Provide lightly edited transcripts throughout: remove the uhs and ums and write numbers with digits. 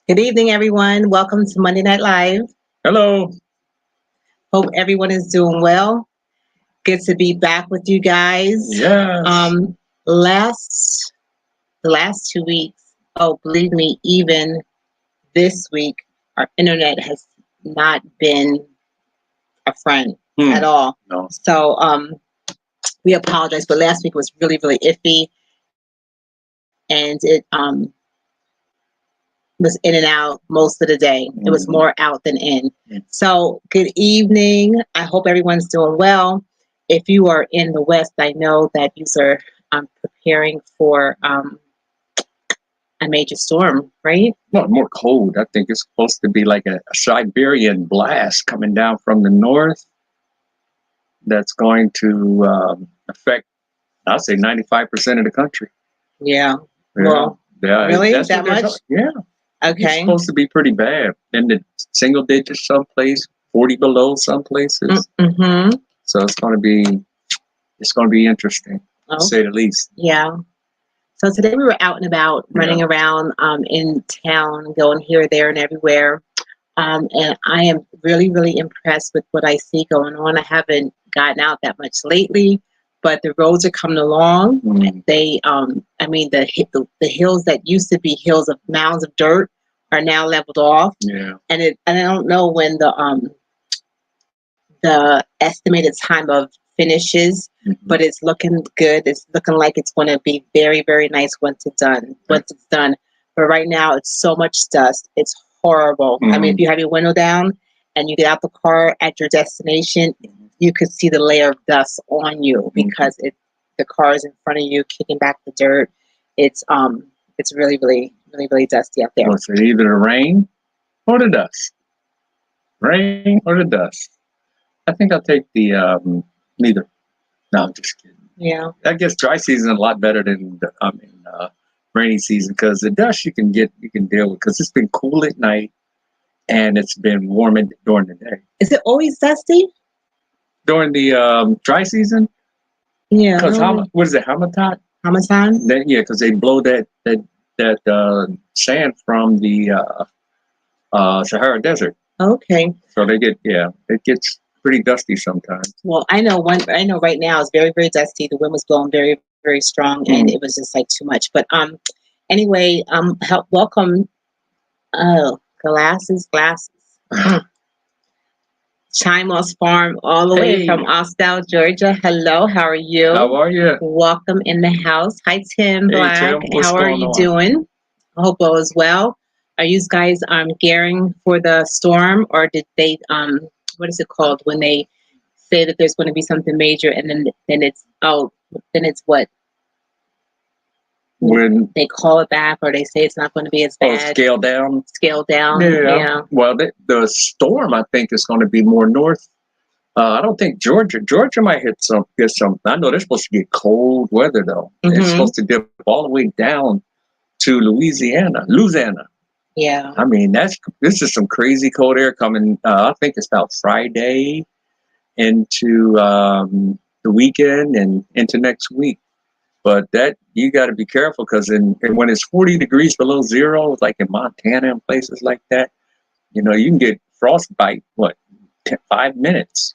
Good evening, everyone. Welcome to Monday Night Live. Hello. Hope everyone is doing well. Good to be back with you guys. Yes. Last the last 2 weeks. Oh, believe me, even this week, our internet has not been a friend at all. No. So we apologize, but last week was really, really iffy, and it was in and out most of the day. It was more out than in. So, good evening. I hope everyone's doing well. If you are in the West, I know that you are preparing for a major storm, right? Well, more cold. I think it's supposed to be like a Siberian blast coming down from the north that's going to affect, I'll say, 95% of the country. Yeah. Yeah. Well, Yeah, really? that's That what they're much? Yeah. It's Okay. supposed to be pretty bad. In the single digits someplace, 40 below some places. Mm-hmm. So it's going to be interesting, to say the least. Yeah. So today we were out and about, running around in town, going here, there, and everywhere. And I am really, really impressed with what I see going on. I haven't gotten out that much lately, but the roads are coming along. They, I mean, the hills that used to be hills of mounds of dirt are now leveled off. Yeah. And I don't know when the estimated time of finishes, but it's looking good. It's looking like it's going to be very, very nice once it's done. Once it's done, but right now it's so much dust. It's horrible. I mean, if you have your window down and you get out the car at your destination, you could see the layer of dust on you because the car is in front of you, kicking back the dirt. It's really, really, really, really dusty out there. Was it either the rain or the dust? Rain or the dust? I think I'll take the neither. No, I'm just kidding. Yeah. I guess dry season is a lot better than rainy season because the dust you can deal with because it's been cool at night and it's been warm during the day. Is it always dusty during the dry season? Yeah. Because what is it? Hamatat? Hamatan? Because they blow that sand from the Sahara Desert. Okay. So it gets pretty dusty sometimes. Well, I know right now it's very, very dusty. The wind was blowing very, very strong, and it was just like too much. But anyway, welcome. Oh, glasses. Chimos Farm, all the way from Austell, Georgia. Hello, how are you? How are you? Welcome in the house. Hi, Tim Black. Tim, how are you doing? I hope all is well. Are you guys gearing for the storm, or did they what is it called when they say that there's going to be something major and then it's what? When they call it back, or they say it's not going to be as bad. Scale down. Scale down. Yeah. Well, the storm I think is going to be more north. I don't think Georgia might get some. I know they're supposed to get cold weather though. It's supposed to dip all the way down to Louisiana. Yeah. I mean, this is some crazy cold air coming. I think it's about Friday into the weekend and into next week. But that you got to be careful because when it's 40 degrees below zero, like in Montana and places like that, you can get frostbite. 5 minutes?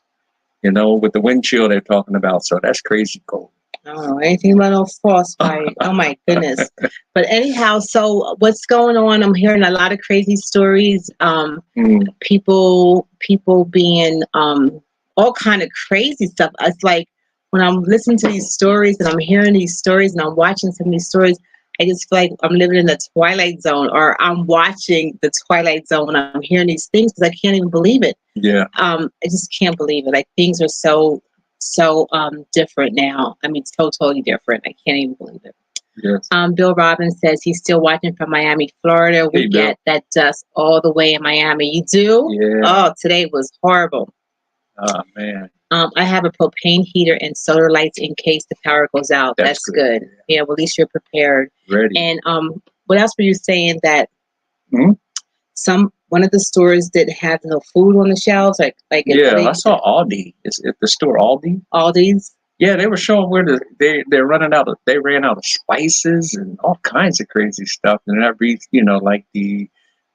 With the wind chill they're talking about. So that's crazy cold. Oh, anything about no frostbite. Oh my goodness. But anyhow, so what's going on? I'm hearing a lot of crazy stories. People being all kind of crazy stuff. It's like when I'm listening to these stories and I'm hearing these stories and I'm watching some of these stories, I just feel like I'm living in the Twilight Zone, or I'm watching the Twilight Zone when I'm hearing these things because I can't even believe it. Yeah. I just can't believe it. Like things are so different now. I mean, totally different. I can't even believe it. Yes. Bill Robbins says he's still watching from Miami, Florida. We get that dust all the way in Miami. You do? Yeah. Oh, today was horrible. Oh man. I have a propane heater and solar lights in case the power goes out. That's good. Yeah, well, at least you're prepared. Ready. And what else were you saying that one of the stores didn't have no food on the shelves? Like I saw Aldi. Is it the store Aldi? Aldi's? Yeah, they were showing where they ran out of spices and all kinds of crazy stuff. And like the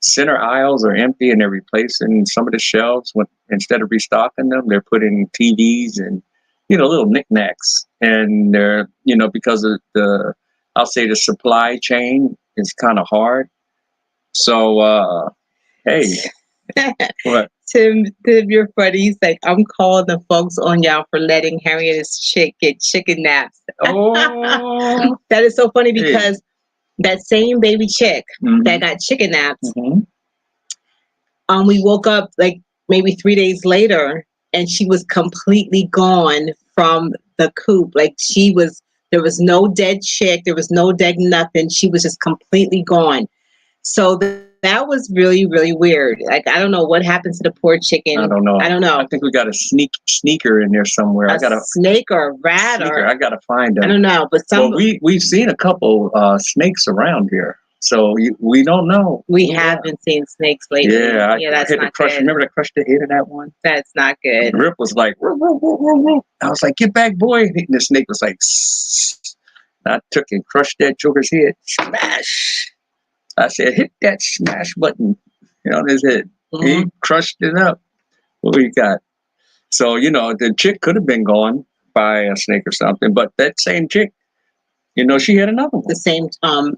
center aisles are empty and they're replacing some of the shelves. Instead of restocking them, they're putting TVs and, little knickknacks. And they're, because of I'll say the supply chain is kind of hard. So, hey, what? Tim, you're funny. He's like, I'm calling the folks on y'all for letting Harriet's chick get chicken naps. Oh, that is so funny because that same baby chick that got chicken naps, we woke up like maybe 3 days later and she was completely gone from the coop. Like there was no dead chick, there was no dead nothing. She was just completely gone. So that was really, really weird. Like, I don't know what happened to the poor chicken. I don't know. I think we got a sneaker in there somewhere. I got a snake or a rat sneaker. I got to find them. I don't know, but we've seen a couple snakes around here, so we don't know. We haven't seen snakes lately. Yeah, that's not good. Remember to crush the head of that one? That's not good. Rip was like, woo, woo, woo, woo, woo. I was like, get back, boy. And the snake was like, I took and crushed that joker's head. Smash. I said, hit that smash button on his head. He crushed it up. What we got? So, the chick could have been gone by a snake or something, but that same chick, she had another one. The same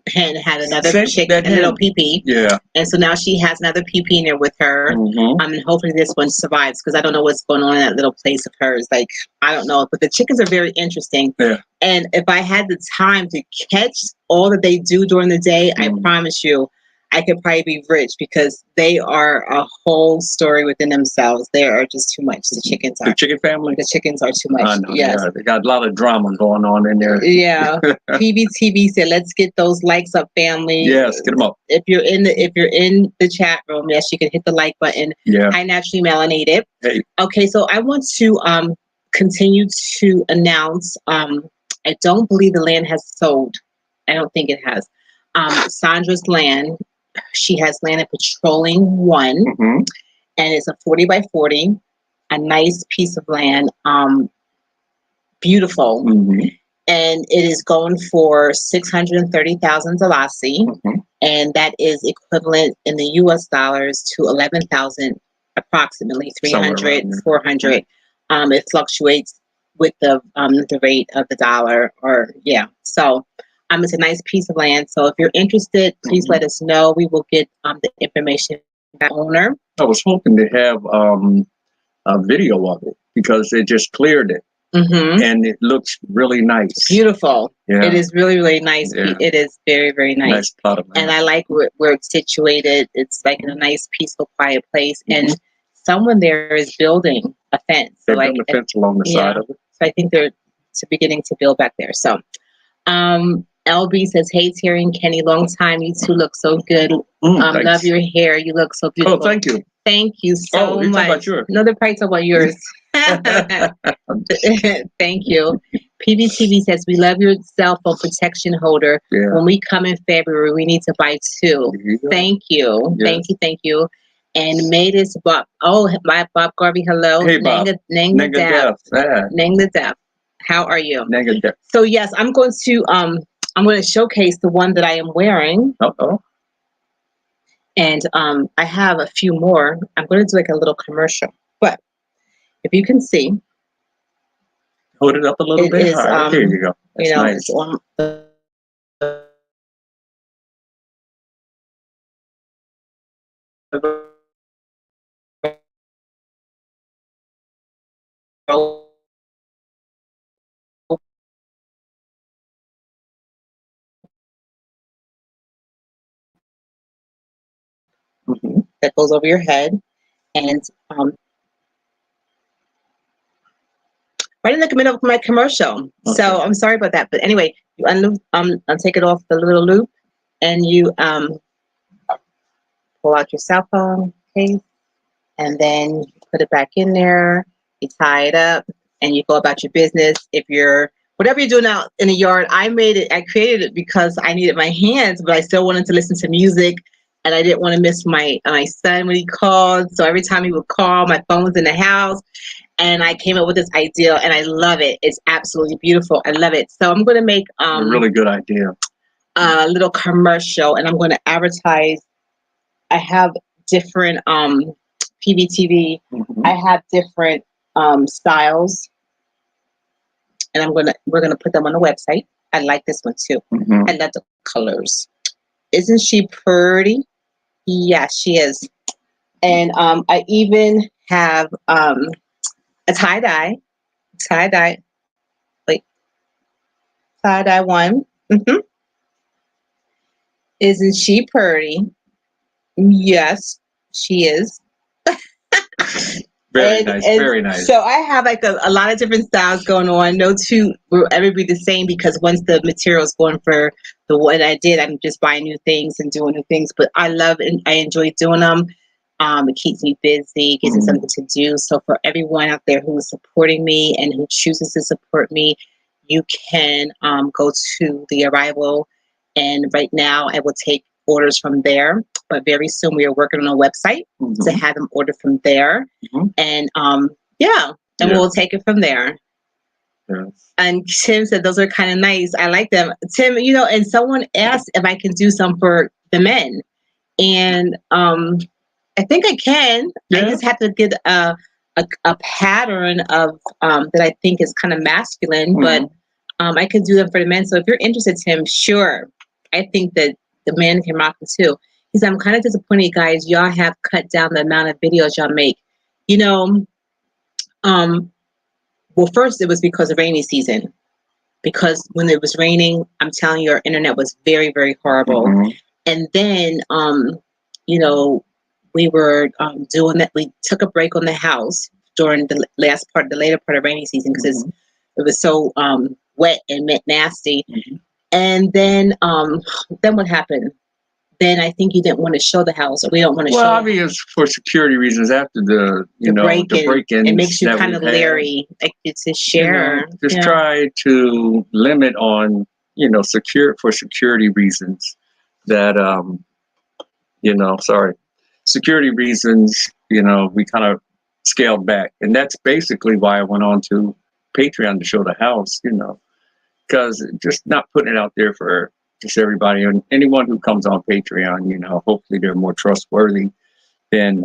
hen had another chick, a little pee-pee. Yeah. And so now she has another pee-pee in there with her. And hopefully this one survives because I don't know what's going on in that little place of hers. Like, I don't know. But the chickens are very interesting. Yeah. And if I had the time to catch all that they do during the day, I promise you, I could probably be rich because they are a whole story within themselves. They are just too much. The chickens are. The chicken family? The chickens are too much. I know, yes. They got a lot of drama going on in there. Yeah. PBTV said, let's get those likes up, family. Yes, get them up. If you're in the chat room, yes, you can hit the like button. Yeah. Hi, Naturally Melanated. Hey. Okay, so I want to continue to announce, I don't believe the land has sold. I don't think it has. Sandra's land. She has land at Patrolling 1, and it's a 40 by 40, a nice piece of land, beautiful, and it is going for 630,000 Dalasi, and that is equivalent in the U.S. dollars to 11,000, approximately 300, 400. It fluctuates with the rate of the dollar, so. It's a nice piece of land. So if you're interested, please let us know. We will get the information from the owner. I was hoping to have a video of it because they just cleared it. And it looks really nice. Beautiful. Yeah. It is really, really nice. Yeah. It is very, very nice. Nice plot of land. And I like where it's situated. It's like in a nice, peaceful, quiet place. And someone there is building a fence. They're building a fence along the side of it. So I think they're beginning to build back there. So LB says, hey, Terry and Kenny, long time. You two look so good. Love your hair. You look so beautiful. Oh, thank you. Thank you so much. About yours. No, the price about yours. Thank you. PBTV says, we love your cell phone protection holder. Yeah. When we come in February, we need to buy 2. Thank you. Yes. Thank you. And made this Bob. Oh, my Bob Garvey, hello. Hey, Bob. Nang the Deaf. How are you? So yes, I'm going to showcase the one that I am wearing. And I have a few more. I'm going to do like a little commercial. But if you can see, hold it up a little bit higher. Here you go. That's nice. It's on that goes over your head, and right in the middle of my commercial. Okay. So I'm sorry about that, but anyway, you take it off the little loop, and you pull out your cell phone case, and then you put it back in there. You tie it up, and you go about your business. Whatever you're doing out in the yard, I created it because I needed my hands, but I still wanted to listen to music, and I didn't want to miss my son when he called. So every time he would call, my phone was in the house, and I came up with this idea, and I love it. It's absolutely beautiful. I love it. So I'm going to make a really good idea. A little commercial, and I'm going to advertise I have different PVTV. Mhm. I have different styles, and we're gonna put them on the website. I like this one too. Mhm. I love the colors. Isn't she pretty? Yeah, she is. And I even have a tie dye, like tie dye one. Hmm. Isn't she pretty? Yes, she is. Very And nice. and Very nice. so I have like a lot of different styles going on. No two will ever be the same because once the material is going for the what I did, I'm just buying new things and doing new things. But I love and I enjoy doing them. It keeps me busy, gives me Mhm. something to do. So for everyone out there who is supporting me and who chooses to support me, you can go to the Arrival, and right now I will take orders from there. But very soon we are working on a website to Mhm. have them order from there, Mhm. and yeah, and Yeah. we'll take it from there. Yes. And Tim said those are kind of nice. I like them, Tim. You know, and someone asked if I can do some for the men, and I think I can. I Yeah. just have to get a pattern of that I think is kind of masculine, but Mhm. I can do them for the men. So if you're interested, Tim, sure. I think that the men can rock them too. He said, I'm kind of disappointed, guys. Y'all have cut down the amount of videos y'all make. You know, um, well, first it was because of rainy season. Because when it was raining, I'm telling you, our internet was very, very horrible. Mhm. And then, you know, we were doing that. We took a break on the house during the later part of rainy season because Mhm. it was so wet and nasty. Mhm. And then what happened? Then I think you didn't want to show the house, or we don't want to Well, I show mean, it's for security reasons. After the, the the break-in. It break-ins makes you that kind we've of had, leery, like it's a share. just Yeah. try to limit on, for security reasons. That sorry, security reasons. We kind of scaled back, and that's basically why I went on to Patreon to show the house. Because just not putting it out there for just everybody and anyone who comes on Patreon, hopefully they're more trustworthy than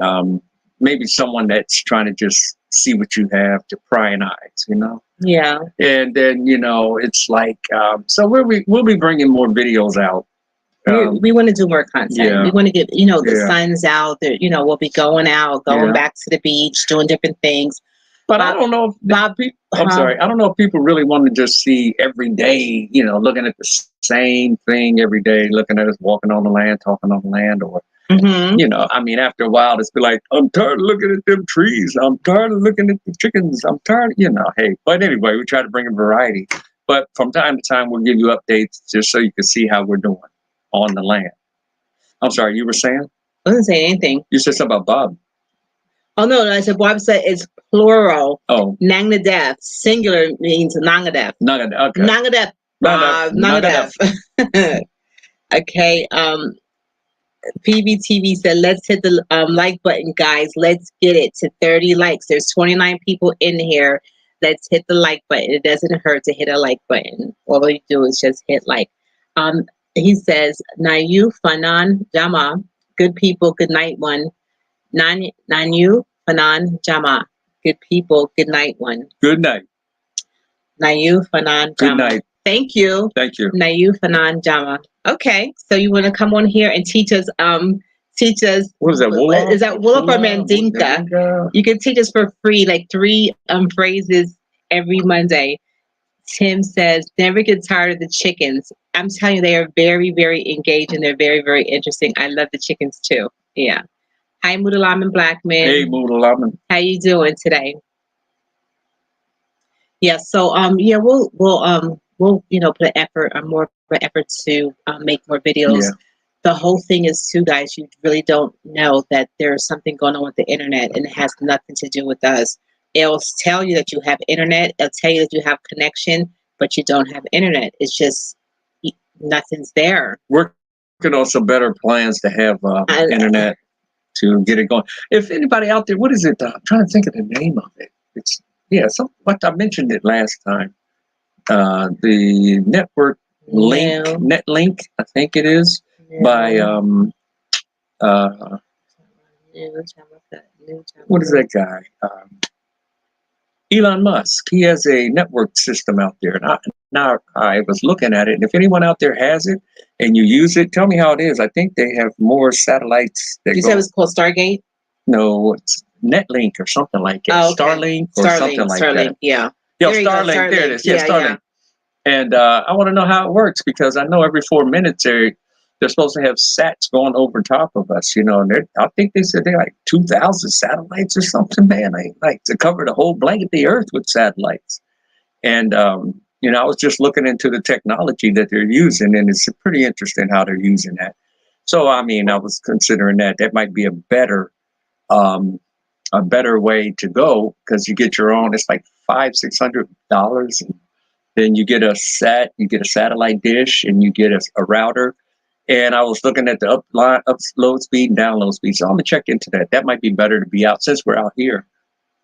maybe someone that's trying to just see what you have to prying eyes. Yeah. And then it's like so we'll be bringing more videos out. We want to do more content. Yeah. We want to get, the Yeah. sun's out. We'll be going out, going Yeah. back to the beach, doing different things. But Bob- I don't know if Bob, I'm sorry. I don't know if people really want to just see every day, looking at the same thing every day, looking at us walking on the land, talking on the land, or Mhm. I mean, after a while, it's be like, I'm tired of looking at them trees. I'm tired of looking at the chickens. I'm tired, hey. But anyway, we try to bring a variety. But from time to time, we'll give you updates just so you can see how we're doing on the land. I'm sorry, you were saying? I wasn't saying anything. You said something about Bob. Oh, no, I said Bob said it's plural. Oh. Nangadef. Singular means Nangadef. Nangadef. Okay. Nangadef. Nangadef. Okay. PVTV said, let's hit the like button, guys. Let's get it to 30 likes. There's 29 people in here. Let's hit the like button. It doesn't hurt to hit a like button. All you do is just hit like. He says, Nayu Fanan Jama. Good people, good night one. Nanyu Fanan Jama. Good people, good night one. Good night. Nayu Fanan Jama. Good night. Thank you. Thank you. Nayu Fanan Jama. Okay, so you want to come on here and teach us What is that? Wolof? Is that Wolof or Mandinka? You can teach us for free, like 3 phrases every Monday. Tim says, never get tired of the chickens. I'm telling you, they are very, very engaged and they're very, very interesting. I love the chickens too. Yeah. Hi, Moodalaman Blackman. Hey, Moodalaman. How you doing today? Yeah. So yeah, we'll put an effort, more of an effort to make more videos. Yeah. The whole thing is too, guys, you really don't know that there's something going on with the internet and it has nothing to do with us. It'll tell you that you have internet. It'll tell you that you have connection, but you don't have internet. It's just nothing's there. Working on some better plans to have internet to get it going. If anybody out there, what is it? I'm trying to think of the name of it. It's what I mentioned it last time. The network link, NetLink, I think it is, by Uh, New time, new what is time. that guy? Elon Musk. He has a network system out there. And now I was looking at it, and if anyone out there has it and you use it, tell me how it is. I think they have more satellites that You said it go. was called Stargate? No, it's Netlink or something like that. Oh, okay. Starlink or something like Starlink, that. yeah. Yeah, There you go, Starlink. There it Starlink. is. Yeah, Yeah, yeah. Starlink. And I want to know how it works because I know every 4 minutes they're supposed to have sats going over top of us, you know. And I think they said they're like 2,000 satellites or something, man. Like to cover the whole blanket of the earth with satellites. And you know, I was just looking into the technology that they're using, and it's pretty interesting how they're using that. So I mean, I was considering that might be um, a better way to go because you get your own. It's like $500-600. Then you get you get a satellite dish, and you get a router. And I was looking at the upload speed and download speed. So I'm gonna check into that. That might be better to be out since we're out here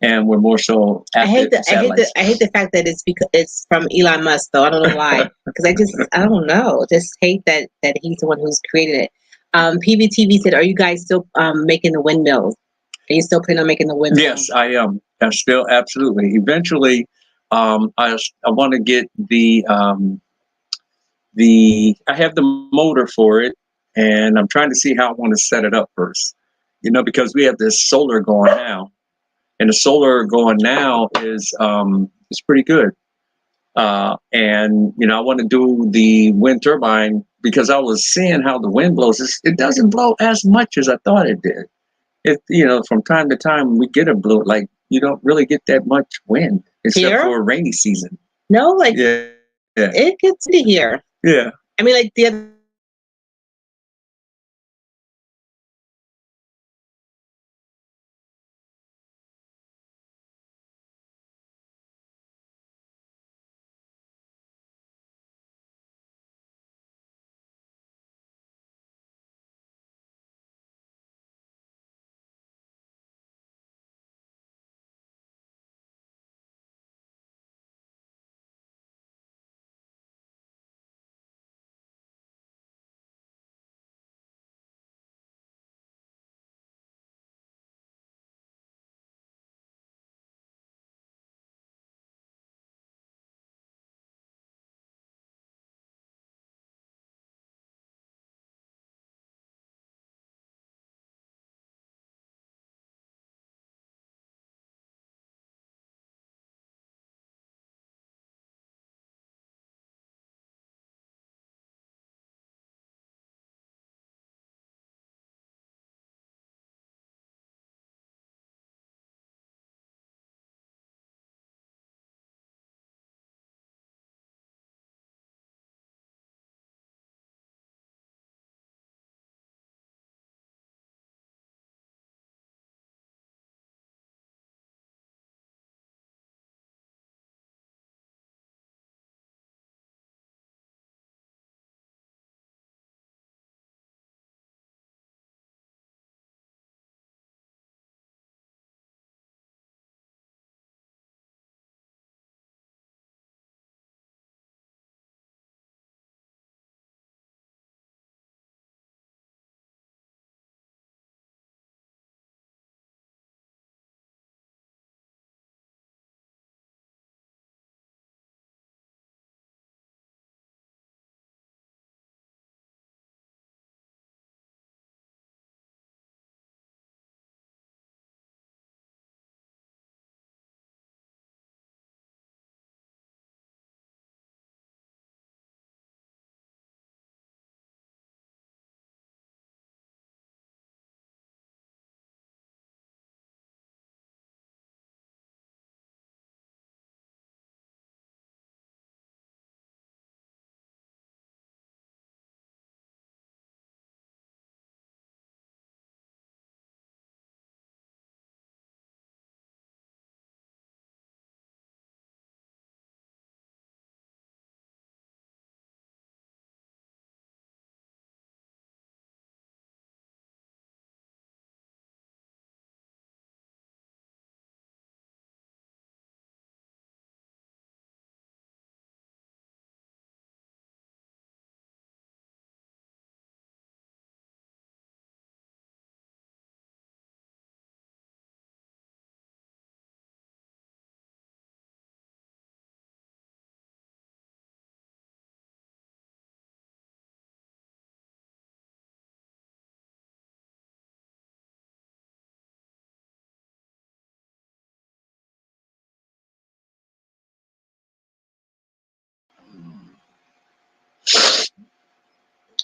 and we're more so active in satellites. I hate the fact that it's because it's from Elon Musk though. I don't know why. Because I don't know. Just hate that he's the one who's created it. PBTV said, "Are you guys still making the windmills? Are you still planning on making the windmills?" Yes, I am. I still absolutely. Eventually, I want to get the I have the motor for it, and I'm trying to see how I want to set it up first. You know, because we have this solar going now, and the solar going now is pretty good. And you know, I want to do the wind turbine because I was seeing how the wind blows. It doesn't blow as much as I thought it did. It, you know, from time to time we get a blow, like you don't really get that much wind except Here? for rainy season. No, like Yeah, yeah, it gets to here. yeah. I mean, like the other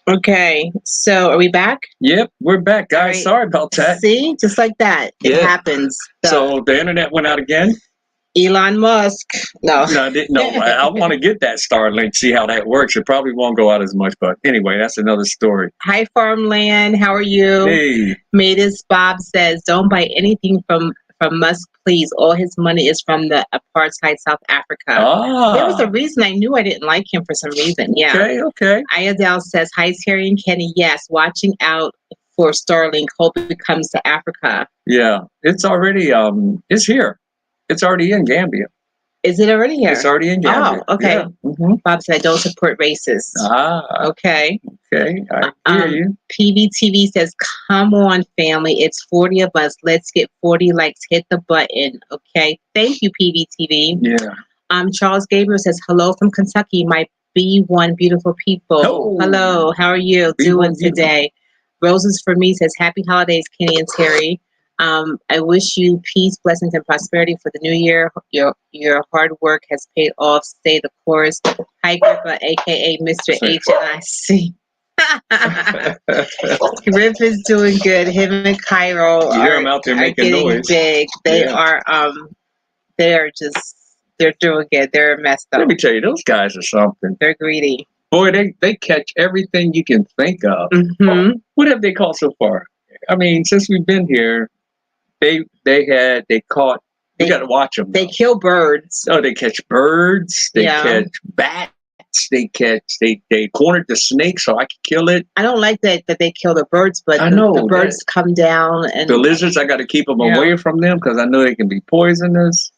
Okay, so are we back? Yep, we're back, guys. Right. Sorry about that. See, just like that, it happens. So the internet went out again. Elon Musk. No, No. I want to get that Starlink, see how that works. It probably won't go out as much, but anyway, that's another story. Hi, Farmland. How are you? Hey, Matus Bob says, "Don't buy anything from Musk, please. All his money is from the apartheid South Africa." There was a reason I knew I didn't like him for some reason. Yeah. Okay. Ayadel says, "Hi, Terry and Kenny. Yes, watching out for Starlink. Hope it comes to Africa." Yeah, it's already it's here. It's already in Gambia. Is it already here? It's already in Gambia. Oh, okay. Yeah. Mm-hmm. Bob said, "I don't support racists." Okay. Okay. I hear you. PBTV says, "Come on, family. It's 40 of us. Let's get 40 likes. Hit the button." Okay. Thank you, PBTV. Yeah. Charles Gabriel says, "Hello from Kentucky, my B1 beautiful people." Oh. Hello. How are you doing today? Roses for Me says, "Happy holidays, Kenny and Terry. I wish you peace, blessings, and prosperity for the new year. Your hard work has paid off. Stay the course." Hi, Grippa, aka Mr. HNIC. Griff is doing good. Him and Cairo are out there making getting noise. big. They are they're doing good. They're messed up. Let me tell you, those guys are something. They're greedy. Boy, they catch everything you can think of. Mm-hmm. What have they caught so far? I mean, since we've been here, they caught. You got to watch them. They kill birds. Oh, they catch birds. They catch bats. They cornered the snake so I could kill it. I don't like that they kill the birds, but I know the birds come down and the lizards. I got to keep them away from them because I know they can be poisonous.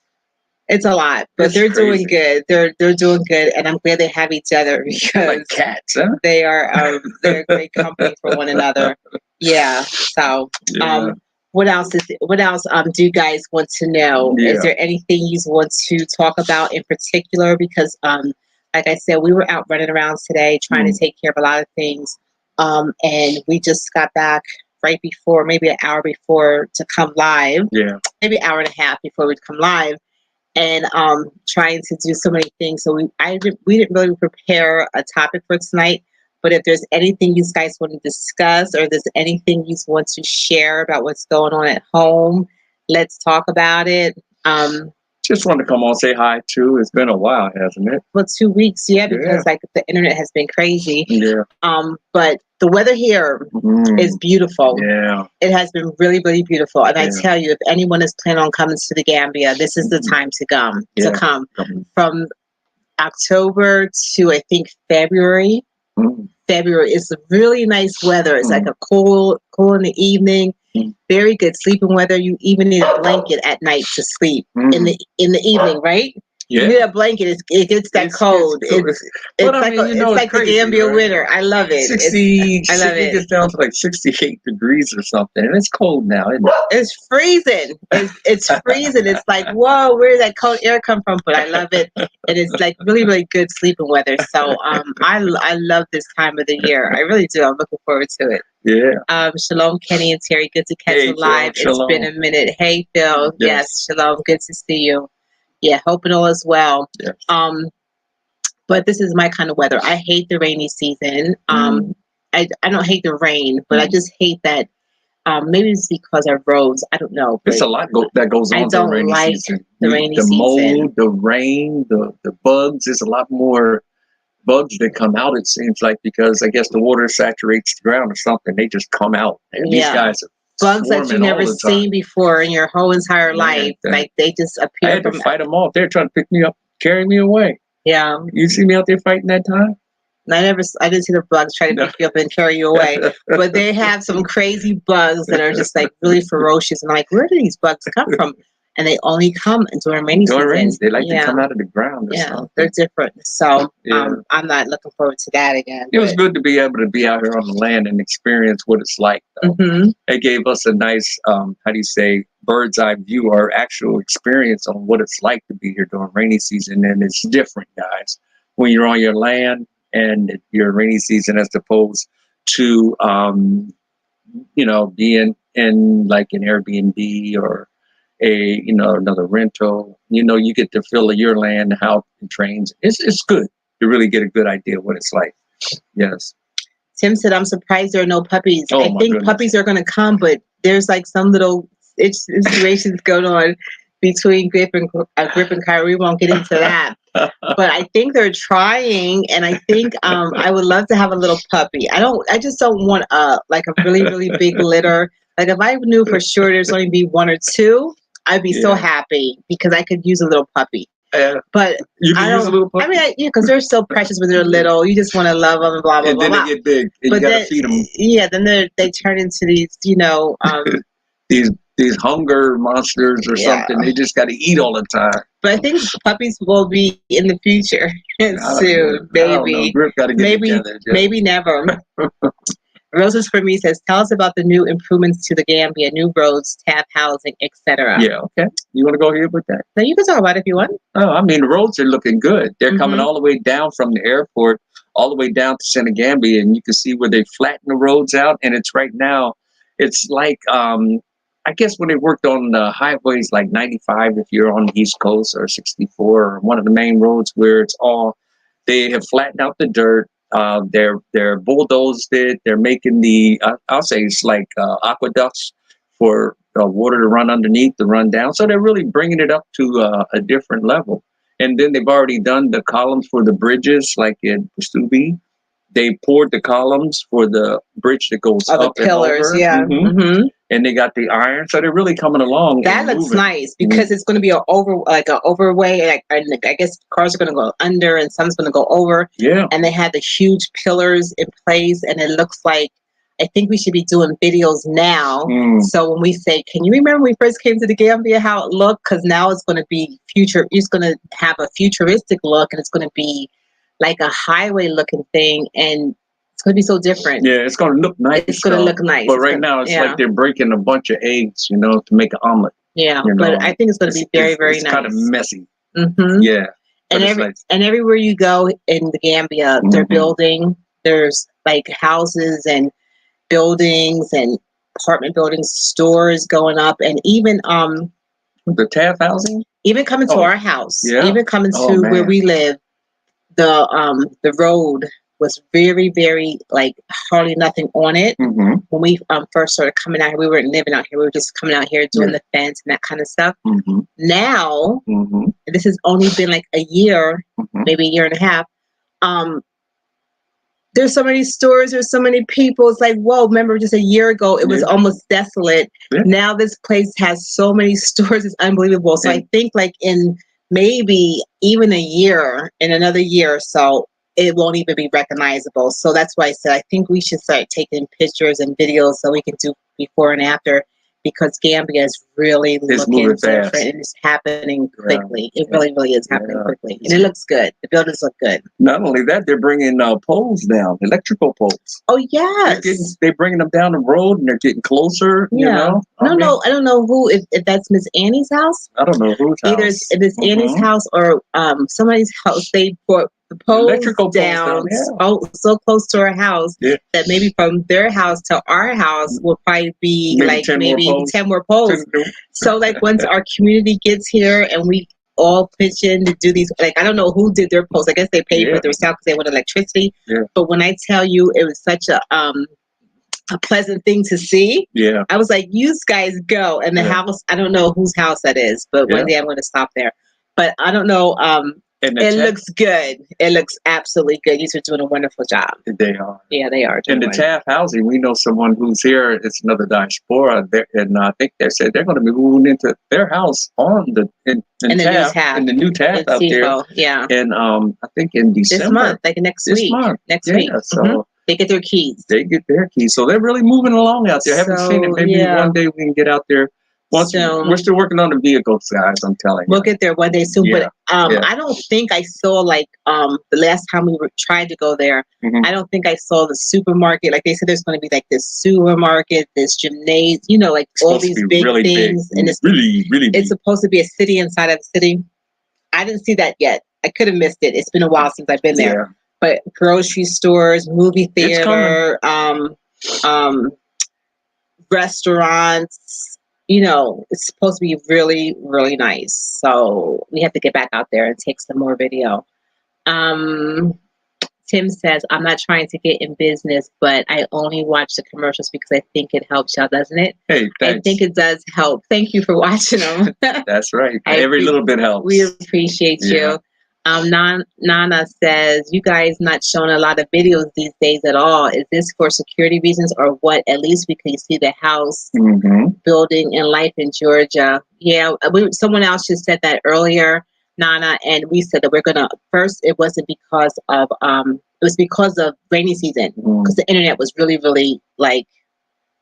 It's a lot, but they're doing good. They're doing good, and I'm glad they have each other because like cats, huh? They are they're great company for one another. Yeah. So, what else do you guys want to know? Is there anything you want to talk about in particular? Because like I said, we were out running around today trying to take care of a lot of things, and we just got back right before, maybe an hour before to come live. Yeah. Maybe an hour and a half before we come live. And trying to do so many things. So we didn't really prepare a topic for tonight. But if there's anything you guys want to discuss, or there's anything you want to share about what's going on at home, let's talk about it. Just wanted to come on and say hi too. It's been a while, hasn't it? Well, 2 weeks, because like the internet has been crazy. Yeah. But the weather here is beautiful. Yeah. It has been really, really beautiful. And I tell you, if anyone is planning on coming to the Gambia, this is the time to come. To come from October to I think February. February is really nice weather. It's like a cool in the evening. Very good sleeping weather. You even need a blanket at night to sleep in the evening, right? Yeah. You need a blanket. It gets that cold. It's like the Gambia winter. I love it. 60, I love it gets down to like 68 degrees or something, and it's cold now, isn't it? It's freezing. It's freezing. It's like, whoa, where did that cold air come from? But I love it, and it's like really, really good sleeping weather. So I love this time of the year. I really do. I'm looking forward to it. Yeah. Shalom, Kenny and Terry. Good to catch you live. It's been a minute. Hey, Phil. Yes, shalom. Good to see you. Yeah, hoping all is well. Yes. But this is my kind of weather. I hate the rainy season. I don't hate the rain, but I just hate that. Maybe it's because of roads. I don't know. There's a lot that goes on. I don't rainy like season. The rainy season. Mold, the rain, the bugs. There's a lot more bugs that come out, it seems like, because I guess the water saturates the ground or something. They just come out. And these guys are bugs that you've never seen before in your whole entire life. Like they just appear. I had to fight them off. They're trying to pick me up, carry me away. Yeah. You see me out there fighting that time? I didn't see the bugs try to pick you up and carry you away. But they have some crazy bugs that are just like really ferocious. And I'm like, where do these bugs come from? And they only come during rainy season. They like to come out of the ground or something. They're different. So I'm not looking forward to that again. It was good to be able to be out here on the land and experience what it's like, though. It gave us a nice, bird's eye view or actual experience on what it's like to be here during rainy season. And it's different, guys, when you're on your land and your rainy season, as opposed to, being in like an Airbnb or another rental. You get to feel your land, how it trains. It's good to really get a good idea of what it's like. Yes. Tim said, I'm surprised there are no puppies. Oh, I my think goodness. puppies are going to come, but there's like some little situations going on between Grip and Kyrie. We won't get into that. But I think they're trying, and I think I would love to have a little puppy. I just don't want like a really, really big litter. Like if I knew for sure there's only be one or two, I'd be so happy because I could use a little puppy. But you can use a little puppy? I mean, yeah, because they're so precious when they're little. You just want to love them and blah, blah, and blah, then blah. they get big, and But you got to then, feed them. yeah, then they turn into these, these hunger monsters or something. They just got to eat all the time. But I think puppies will be in the future soon. Maybe. Grip got to get together. Maybe never. Roses for Me says, tell us about the new improvements to the Gambia, new roads, tap housing, etc. Yeah, okay. You want to go here with that? No, you can talk about it if you want. Oh, I mean, the roads are looking good. They're coming all the way down from the airport, all the way down to Senegambia, and you can see where they flatten the roads out. And it's right now, it's like, I guess when they worked on the highways like 95, if you're on the East Coast, or 64, or one of the main roads where it's all, they have flattened out the dirt. They're bulldozed it. They're making the I'll say it's like aqueducts for water to run underneath, to run down. So they're really bringing it up to a different level. And then they've already done the columns for the bridges, like in Pastubi. They poured the columns for the bridge that goes up the pillars, and over. And they got the iron, so they're really coming along. That looks nice because it's going to be an overway. Like I guess cars are going to go under and some's going to go over. Yeah. And they had the huge pillars in place, and it looks like I think we should be doing videos now. So when we say, can you remember when we first came to the Gambia how it looked? Because now it's going to be future. It's going to have a futuristic look, and it's going to be like a highway looking thing, and it's going to be so different. Yeah, it's going to look nice. It's going to look nice. But right now, it's like they're breaking a bunch of eggs, to make an omelet. Yeah, but I think it's going to be very, very nice. It's kind of messy. Yeah. And everywhere you go in the Gambia, they're building. There's like houses and buildings and apartment buildings, stores going up, and even the TAF housing, even coming to our house, even coming to where we live. The road was very, very like hardly nothing on it. When we first started coming out here, we weren't living out here. We were just coming out here doing the fence and that kind of stuff. Now, this has only been like a year, maybe a year and a half. There's so many stores, there's so many people. It's like, whoa, remember just a year ago, it was almost desolate. Now this place has so many stores, it's unbelievable. So I think like in maybe even in another year or so, it won't even be recognizable. So that's why I said, I think we should start taking pictures and videos so we can do before and after, because Gambia is really looking different and it's happening quickly. It really, really is happening quickly. And it looks good. The buildings look good. Not only that, they're bringing poles down, electrical poles. Oh, yes. They're bringing them down the road and they're getting closer, I don't know who, if that's Miss Annie's house. I don't know whose house. Either it's Annie's house or somebody's house. They put the poles down so close to our house that maybe from their house to our house will probably be maybe 10 more poles. So like once our community gets here and we all pitch in to do these, like I don't know who did their poles. I guess they paid for themselves because they want electricity. But when I tell you it was such a pleasant thing to see. I was like, you guys go. And the house, I don't know whose house that is, but one day I'm going to stop there. But I don't know. It looks good. It looks absolutely good. These are doing a wonderful job. They are. Yeah, they are. And the TAF housing, we know someone who's here. It's another diaspora, and I think they said they're going to be moving into their house on the in the new TAF out there. Yeah. And I think in December. This month, like next week. Next week. So they get their keys. So they're really moving along out there. I haven't seen it. Maybe one day we can get out there. We're still working on the vehicles, guys. I'm telling you. We'll get there one day soon. But I don't think I saw like the last time we tried to go there. I don't think I saw the supermarket. Like they said, there's going to be like this supermarket, this gymnasium, like all these big things, and it's really, really big. It's supposed to be a city inside of a city. I didn't see that yet. I could have missed it. It's been a while since I've been there. But grocery stores, movie theater, restaurants. It's supposed to be really, really nice. So we have to get back out there and take some more video. Tim says, I'm not trying to get in business, but I only watch the commercials because I think it helps y'all, doesn't it? Hey, thanks. I think it does help. Thank you for watching them. That's right. Every little bit helps. We appreciate you. Nana says, you guys not showing a lot of videos these days at all. Is this for security reasons or what? At least we can see the house building and life in Georgia. Yeah, someone else just said that earlier, Nana, and we said that we're gonna first. It wasn't because of it was because of rainy season because the internet was really, really like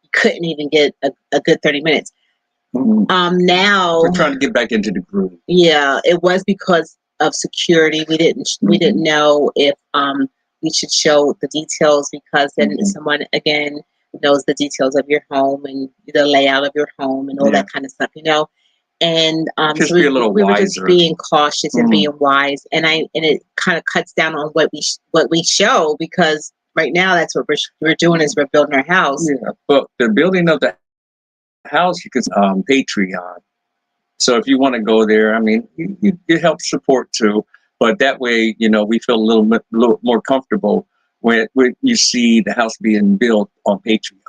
you couldn't even get a good 30 minutes. Now we're trying to get back into the groove. Yeah, it was because of security. We didn't know if we should show the details because then someone again knows the details of your home and the layout of your home and all that kind of stuff, you know. And just so be a little we were wiser. just being cautious and being wise, and it kind of cuts down on what we show because right now that's what we're doing is we're building our house. Yeah, but the building of the house you can Patreon. So if you want to go there, I mean, it helps support too. But that way, you know, we feel a little more comfortable when you see the house being built on Patreon.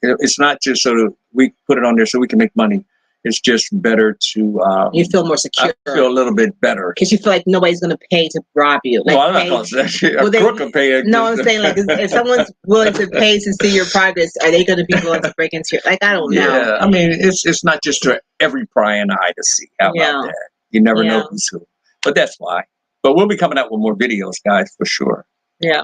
It's not just so that we put it on there so we can make money. It's just better to you feel more secure. I feel a little bit better because you feel like nobody's going to pay to rob you. Like, well, I'm not going to say a crook will pay. No, I'm saying like if someone's willing to pay to see your progress, are they going to be willing to break into your? Like I don't know. Yeah, I mean it's not just for every prying eye to see. How about that? You never know who's who. But that's why. But we'll be coming out with more videos, guys, for sure. Yeah.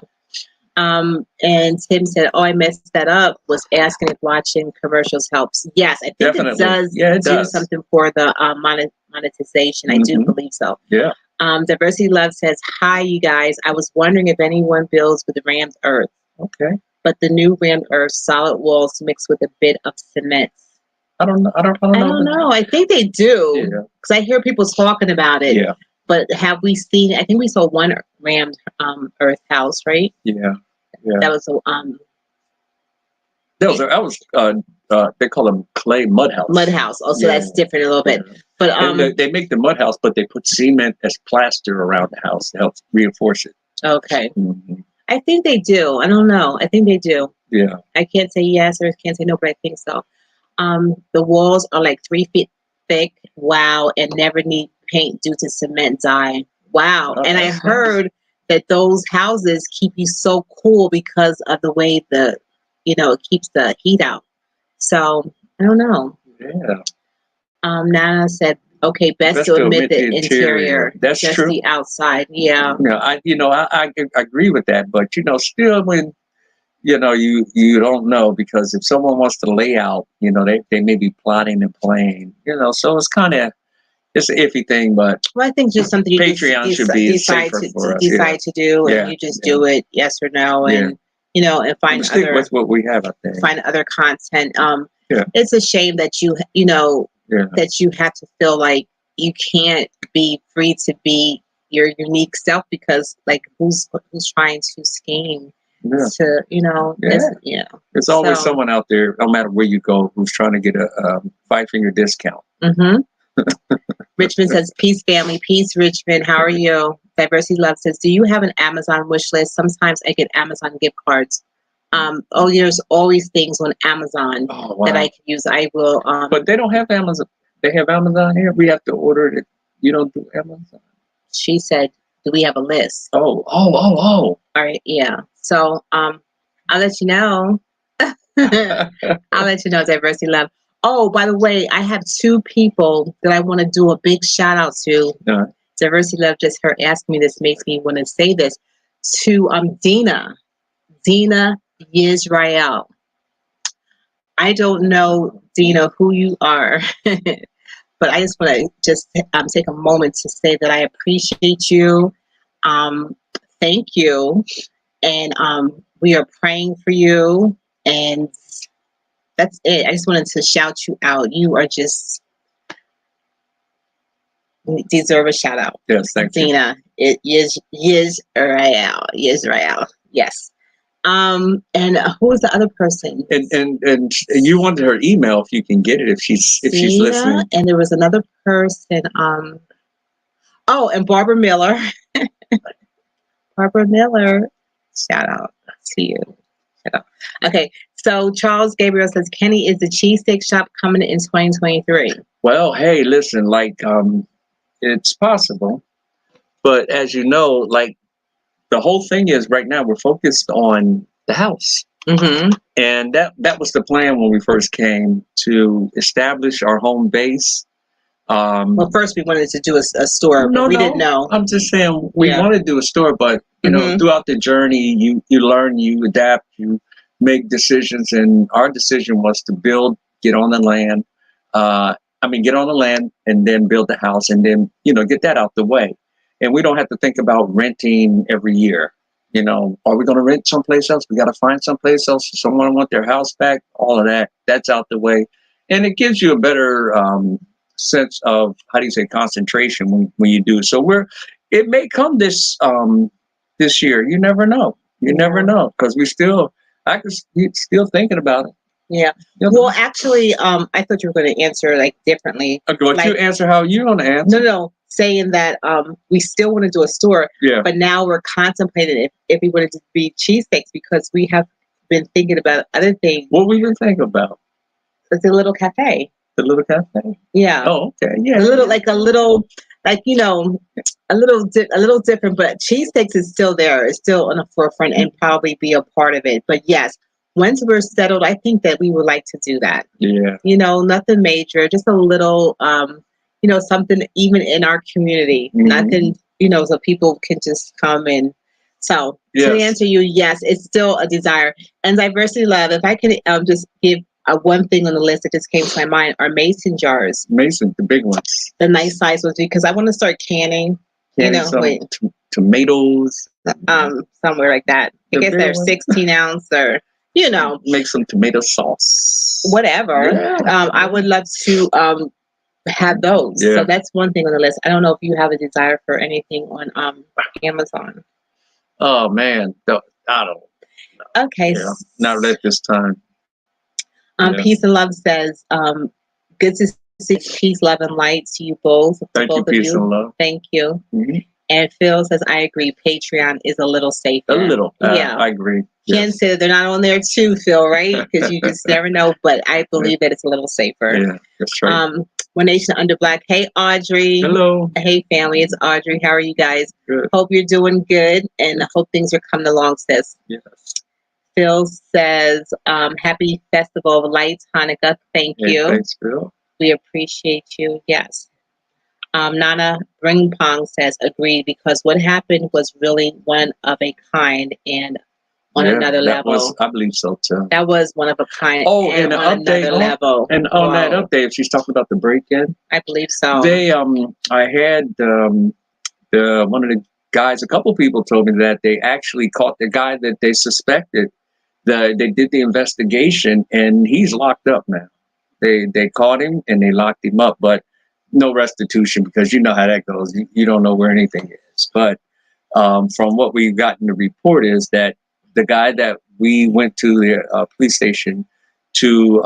And Tim said, "Oh, I messed that up. Was asking if watching commercials helps. Yes, I think Definitely. It does. Yeah, it do does. something for the monetization. I do believe so. Yeah. Diversity Love says, "Hi, you guys. I was wondering if anyone builds with rammed earth. Okay. But the new rammed earth, solid walls mixed with a bit of cement. I don't know. I don't know. I think they do because I hear people talking about it. Yeah. But have we seen? I think we saw one rammed earth house, right? Yeah. Yeah. That was that was they call them clay mud house. Mud house. Also, that's different a little bit. But and they make the mud house, but they put cement as plaster around the house to help reinforce it. Okay. I think they do. I don't know. I think they do. Yeah. I can't say yes or can't say no, but I think so. The walls are like 3 feet thick. Wow, and never need paint due to cement dye. Wow. And I heard that those houses keep you so cool because of the way it keeps the heat out. So I don't know. Yeah. Nana said, "Okay, best to admit the interior. That's just true. The outside." Yeah. I agree with that, but still when you don't know because if someone wants to lay out, they may be plotting and playing, so it's kind of it's an iffy thing, but I think just something you Patreon should be decide to do, and you just do it, yes or no, and and find stick with what we have out there. Find other content. It's a shame that that you have to feel like you can't be free to be your unique self because like who's trying to scheme to there's always someone out there no matter where you go who's trying to get a 5-finger discount. Richmond says, "Peace, family. Peace, Richmond. How are you?" Diversity Love says, "Do you have an Amazon wish list? Sometimes I get Amazon gift cards." There's always things on Amazon that I can use. I will. But they don't have Amazon. They have Amazon here. We have to order it. You don't do Amazon. She said, "Do we have a list?" Oh. All right. Yeah. So I'll let you know. I'll let you know, Diversity Love. Oh, by the way, I have 2 people that I want to do a big shout out to. Diversity Love just heard ask me this, makes me want to say this to Dina Yisrael. I don't know, Dina, who you are, but I just want to take a moment to say that I appreciate you. Thank you, and we are praying for you, and that's it. I just wanted to shout you out. You are just deserve a shout out. Yes, thank you. Dina, it is Yisrael. Yes. And who was the other person? And you wanted her email if you can get it if she's listening. And there was another person. And Barbara Miller. Barbara Miller. Shout out to you. Shout out. Okay, so Charles Gabriel says, Kenny, is the cheesesteak shop coming in 2023? Well, hey, listen, like it's possible, but as you know, like the whole thing is right now we're focused on the house. Mm-hmm. And that was the plan when we first came, to establish our home base. Well, first we wanted to do a store, but we didn't know. I'm just saying we want to do a store, but you know, throughout the journey, you learn, you adapt, you make decisions, and our decision was to build, get on the land. Get on the land and then build the house, and then get that out the way, and we don't have to think about renting every year. Are we going to rent someplace else? We got to find someplace else. Someone want their house back. All of that, that's out the way, and it gives you a better sense of, how do you say, concentration when you do. So it may come this year. You never know. You never know, because I was still thinking about it. Yeah. Well, actually, I thought you were going to answer like differently. Okay, well, you answer how you want to answer. No, saying that we still want to do a store, but now we're contemplating if we wanted to be cheesesteaks, because we have been thinking about other things. What we been thinking about? It's a little cafe. The little cafe. Yeah. Oh, okay. Yeah. A little, a little different, but cheesesteaks is still there. It's still on the forefront and probably be a part of it. But yes, once we're settled, I think that we would like to do that. Yeah. Nothing major, just a little, something even in our community. Nothing, so people can just come in. So to answer you, yes, it's still a desire. And Diversity Love, if I can just give one thing on the list that just came to my mind, are mason jars. Mason, the big ones. The nice size ones, because I want to start canning. Tomatoes. Somewhere like that. I guess they're 16 ounce or, Make some tomato sauce. Whatever. Yeah. I would love to have those. Yeah. So that's one thing on the list. I don't know if you have a desire for anything on Amazon. Oh man, I don't know. Okay. Yeah. Not at this time. Peace and Love says, good to see peace, love, and light to you both. Thank you, peace and love. Thank you. Mm-hmm. And Phil says, I agree. Patreon is a little safer. A little. Yeah. I agree. Ken said they're not on there too, Phil, right? Because you just never know. But I believe that it's a little safer. Yeah, that's right. One Nation Under Black. Hey, Audrey. Hello. Hey, family. It's Audrey. How are you guys? Good. Hope you're doing good, and I hope things are coming along, sis. Yes. Phil says, happy Festival of Lights, Hanukkah. Thank you. Thanks, Phil. We appreciate you. Yes. Nana Ringpong says, agree, because what happened was really one of a kind and on another level. I believe so too. That was one of a kind. Oh, and on another level. And on that update, she's talking about the break-in. I believe so. I had one of the guys, a couple people told me that they actually caught the guy that they suspected. They did the investigation, and he's locked up now. They caught him and they locked him up, but no restitution, because you know how that goes. You don't know where anything is. But from what we've gotten, the report is that the guy that we went to the police station to,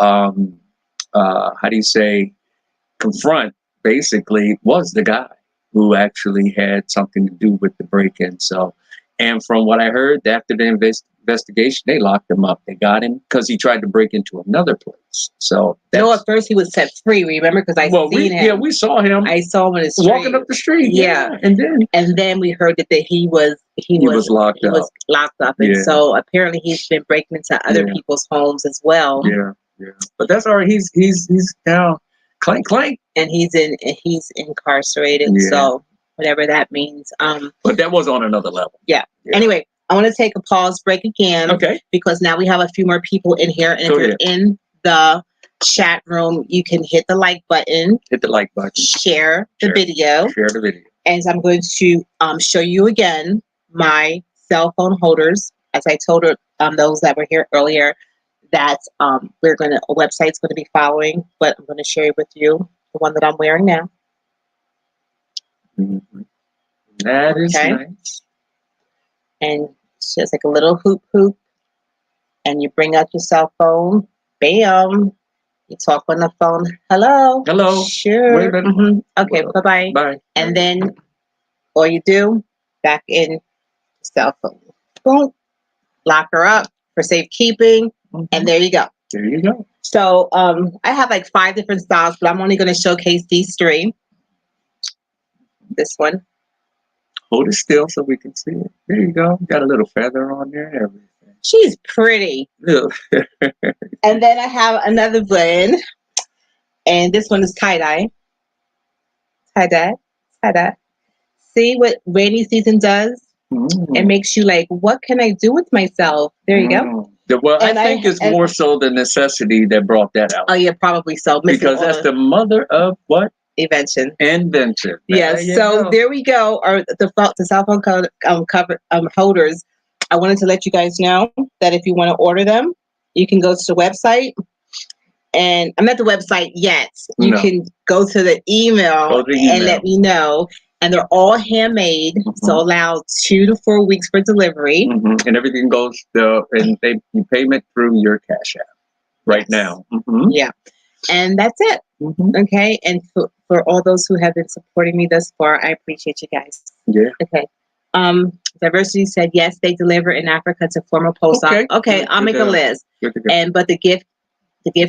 confront, basically, was the guy who actually had something to do with the break-in. So, and from what I heard, after the investigation, they locked him up. They got him because he tried to break into another place. So at first he was set free. Remember, because seen him. Yeah, we saw him. I saw him in the street, walking up the street. Yeah, and then we heard that he was locked up, and so apparently he's been breaking into other people's homes as well. Yeah. But that's all right. He's now clank, and he's incarcerated. Yeah. So whatever that means. But that was on another level. Yeah. Anyway, I want to take a pause break again. Okay. Because now we have a few more people in here, and if you're in the chat room, you can hit the like button. Hit the like button. Share the video. And I'm going to show you again my cell phone holders. As I told those that were here earlier, that a website's going to be following, but I'm going to share it with you, the one that I'm wearing now. Mm-hmm. That is nice. And it's just like a little hoop, and you bring out your cell phone. Bam! You talk on the phone. Hello. Sure. Wait a minute. Mm-hmm. Okay. Bye. Bye. And then all you do, back in the cell phone. Boom. lock her up for safekeeping, and there you go. There you go. So I have like 5 different styles, but I'm only going to showcase these 3. This one. Hold it still so we can see it. There you go. Got a little feather on there and everything. She's pretty. And then I have another blend, and this one is tie-dye. Tie-dye. Tie-dye. See what rainy season does? It makes you like, what can I do with myself? There you go. Well, I think it's more so the necessity that brought that out. Oh, yeah, probably so. Because that's the mother of what? Invention. Yes. So there we go. Or the cell phone cover holders. I wanted to let you guys know that if you want to order them, you can go to the website. And I'm not the website yet. You can go to the email and let me know. And they're all handmade, so allow 2 to 4 weeks for delivery. And everything goes and you payment through your Cash App right now. Yeah, and that's it. Okay, and for all those who have been supporting me thus far, I appreciate you guys. Yeah. Okay. Diversity said yes, they deliver in Africa to former post office. Okay, I'll make a list. But the gift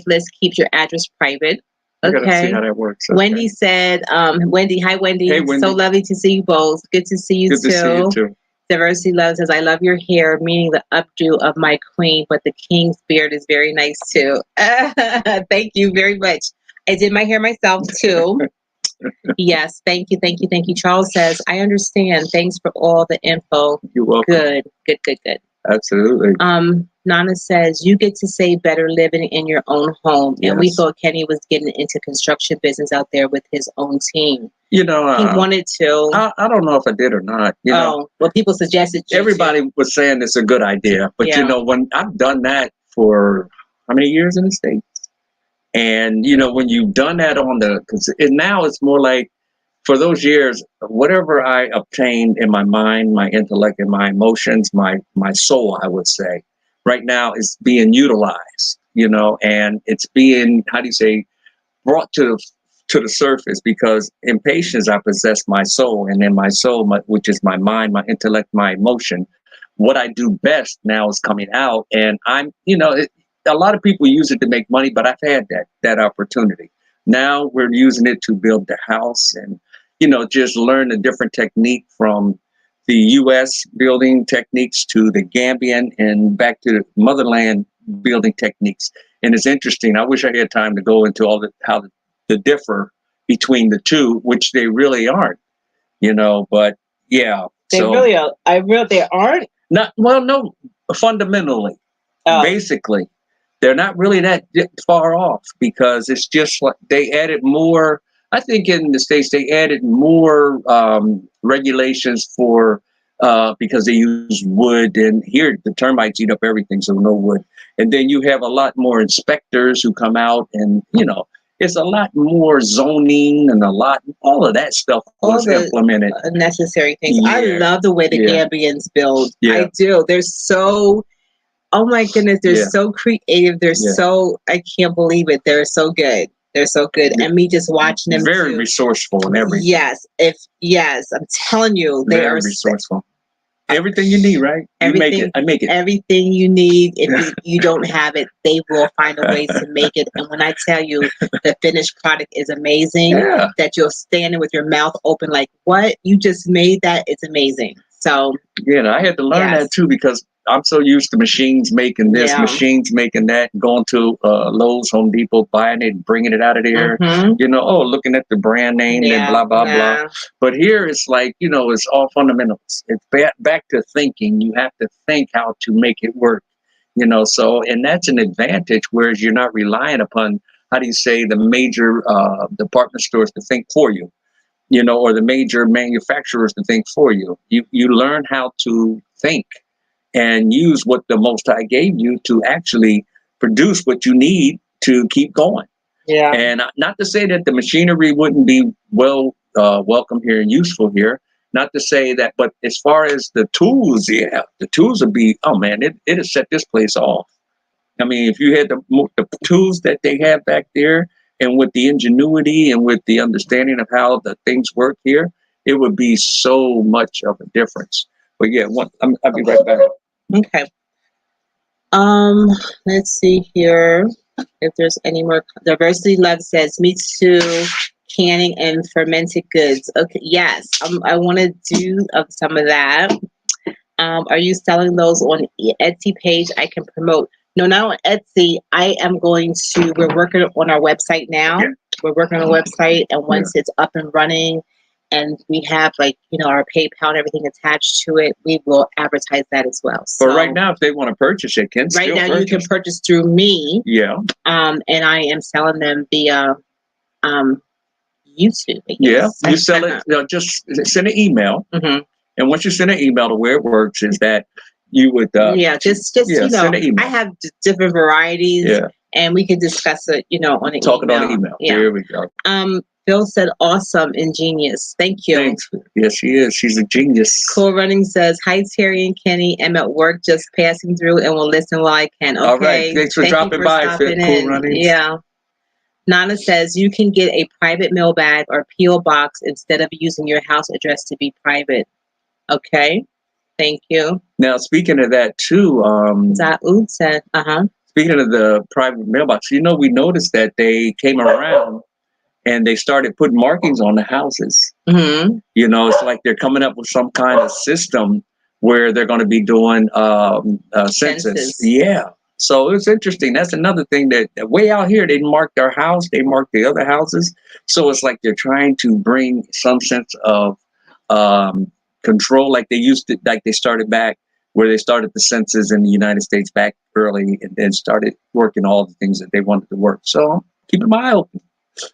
list keeps your address private. I gotta see how that works. Wendy said, Wendy, hi Wendy. Hey, Wendy. So lovely to see you both. Good to see you too. Diversity Love says, I love your hair, meaning the updo of my queen, but the king's beard is very nice too. Thank you very much. I did my hair myself too. Yes, thank you. Charles says, I understand. Thanks for all the info. You're welcome. Good. Absolutely. Nana says, you get to say better living in your own home. Yes. And we thought Kenny was getting into construction business out there with his own team. You know, he wanted to. I don't know if I did or not. You know, well, people suggested everybody was saying it's a good idea. But, you know, when I've done that for how many years in the States? And, you know, when you've done that because now it's more like, for those years, whatever I obtained in my mind, my intellect, and my emotions, my soul, I would say, right now is being utilized, you know, and it's being, brought to the surface, because in patience I possess my soul, and in my soul, which is my mind, my intellect, my emotion, what I do best now is coming out. And I'm, you know, a lot of people use it to make money, but I've had that opportunity. Now we're using it to build the house and, you know, just learn a different technique from the U.S. building techniques to the Gambian and back to the motherland building techniques. And it's interesting. I wish I had time to go into all how the differ between the two, which they really aren't, you know, but yeah. They really are. They aren't? No, fundamentally, basically, they're not really that far off, because it's just like they added more. I think in the States, they added more regulations for because they use wood, and here the termites eat up everything, so no wood. And then you have a lot more inspectors who come out, and, you know, it's a lot more zoning and all of that stuff was implemented. Necessary things. Yeah. I love the way the Gambians build. Yeah. I do. They're so, oh my goodness, they're so creative. They're so, I can't believe it. They're so good. They're so good. And me just watching them. Very resourceful and everything. Yes, I'm telling you, they are resourceful. Everything you need, right? I make it. Everything you need. If you don't have it, they will find a way to make it. And when I tell you the finished product is amazing, that you're standing with your mouth open like, what? You just made that? It's amazing. So yeah, I had to learn that too, because I'm so used to machines making this, machines making that, going to Lowe's, Home Depot, buying it, bringing it out of there, you know, looking at the brand name and blah, blah, blah. But here it's like, you know, it's all fundamentals. It's back to thinking. You have to think how to make it work, you know, so, and that's an advantage, whereas you're not relying upon, the major department stores to think for you, you know, or the major manufacturers to think for you. You learn how to think and use what the Most High gave you to actually produce what you need to keep going. Yeah. And not to say that the machinery wouldn't be welcome here and useful here. Not to say that, but as far as the tools, the tools would be, oh man, it'll set this place off. I mean, if you had the tools that they have back there, and with the ingenuity and with the understanding of how the things work here, it would be so much of a difference. But yeah, I'll be right back. Okay. Um, let's see here if there's any more. Diversity Love says, "Me too." Canning and fermented goods. Okay, yes, I want to do some of that. Are you selling those on Etsy page? I can promote. No, not on Etsy. I am going to. We're working on our website now. Yeah. We're working on a website, and once it's up and running, and we have our PayPal and everything attached to it, we will advertise that as well. So But right now, if they want to purchase it, right now you can purchase through me. Yeah. And I am selling them via YouTube. I Yeah, guess. you sell it. Just send an email, and once you send an email, the way it works is that you would just send an email. I have different varieties. Yeah. And we can discuss it, on an Talk email. it on an email. Yeah. There we go. Bill said, "Awesome, ingenious. Thank you." Thanks. Yes, she is. She's a genius. Cool Running says, "Hi, Terry and Kenny. I'm at work, just passing through, and will listen while I can." Okay. All right. Thanks for dropping by, Cool Running. Yeah. Nana says, "You can get a private mail bag or P.O. box instead of using your house address to be private." Okay. Thank you. Now, speaking of that too, Zaud said, speaking of the private mailbox, we noticed that they came around and they started putting markings on the houses. Mm-hmm. It's like they're coming up with some kind of system where they're going to be doing census. Yeah. So it's interesting. That's another thing that way out here, they marked our house, they marked the other houses. So it's like they're trying to bring some sense of control, like they started back where they started the census in the United States back early, and then started working all the things that they wanted to work. So keep my eye open.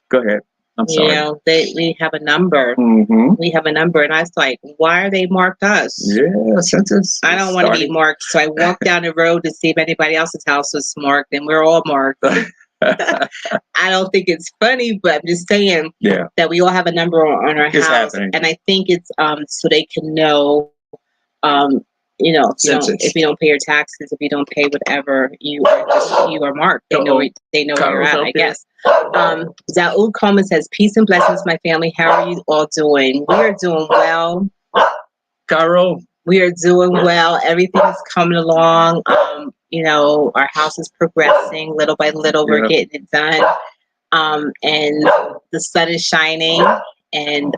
Go ahead. I'm sorry. We have a number. Mm-hmm. We have a number, and I was like, "Why are they marked us?" Yeah, census. I don't want to be marked, so I walked down the road to see if anybody else's house was marked, and we're all marked. I don't think it's funny, but I'm just saying that we all have a number on our house, happening. And I think it's so they can know, if you don't pay your taxes, if you don't pay whatever, you are marked. They know where you're at, I guess. Zaud Coleman says, "Peace and blessings, my family. How are you all doing?" We are doing well. Caro. We are doing well. Everything's coming along. Our house is progressing little by little. We're getting it done. And the sun is shining. And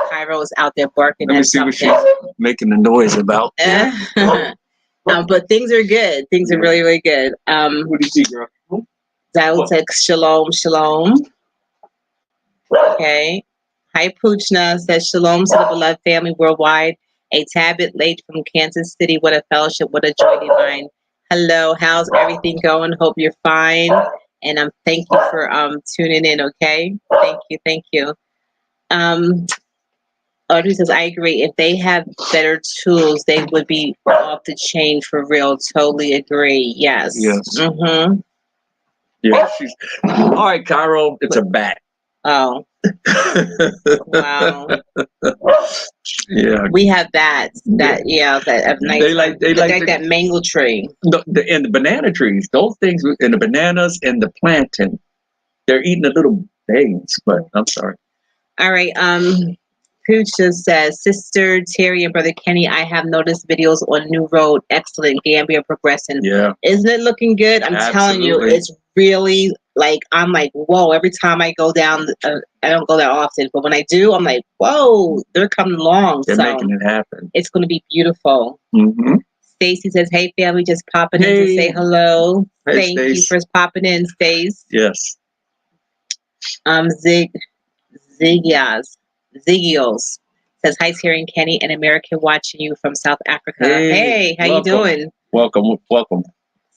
Cairo is out there barking. Let me see what she's making the noise about. But things are good. Things are really, really good. What do you see, girl? Zaud said, "Shalom, shalom." Okay. Hi, Poochna says, "Shalom to the beloved family worldwide. A tad bit late from Kansas City. What a fellowship. What a joy divine. Hello. How's everything going? Hope you're fine. And thank you for tuning in. Okay. Thank you. Audrey says, "I agree. If they have better tools, they would be off the chain for real. Totally agree. Yes. Mm-hmm. Yeah. All right, Cairo. It's a bat." Oh. Wow. Yeah. We have that nice. They like that mango tree. And the banana trees, those things, and the bananas and the plantain, they're eating the little things. But I'm sorry. All right. Pooch just says, "Sister Terry and Brother Kenny, I have noticed videos on New Road. Excellent. Gambia progressing. Yeah. Isn't it looking good? I'm telling you, it's really I'm like, whoa, every time I go down, I don't go that often, but when I do, I'm like, whoa, they're coming along. They're making it happen. It's going to be beautiful." Mm-hmm. Stacy says, "Hey, family, just popping in to say hello." Hey, Thank you for popping in, Stace. Yes. Ziggios says, "Hi, Terry and Kenny, an American watching you from South Africa." Hey, how you doing? Welcome.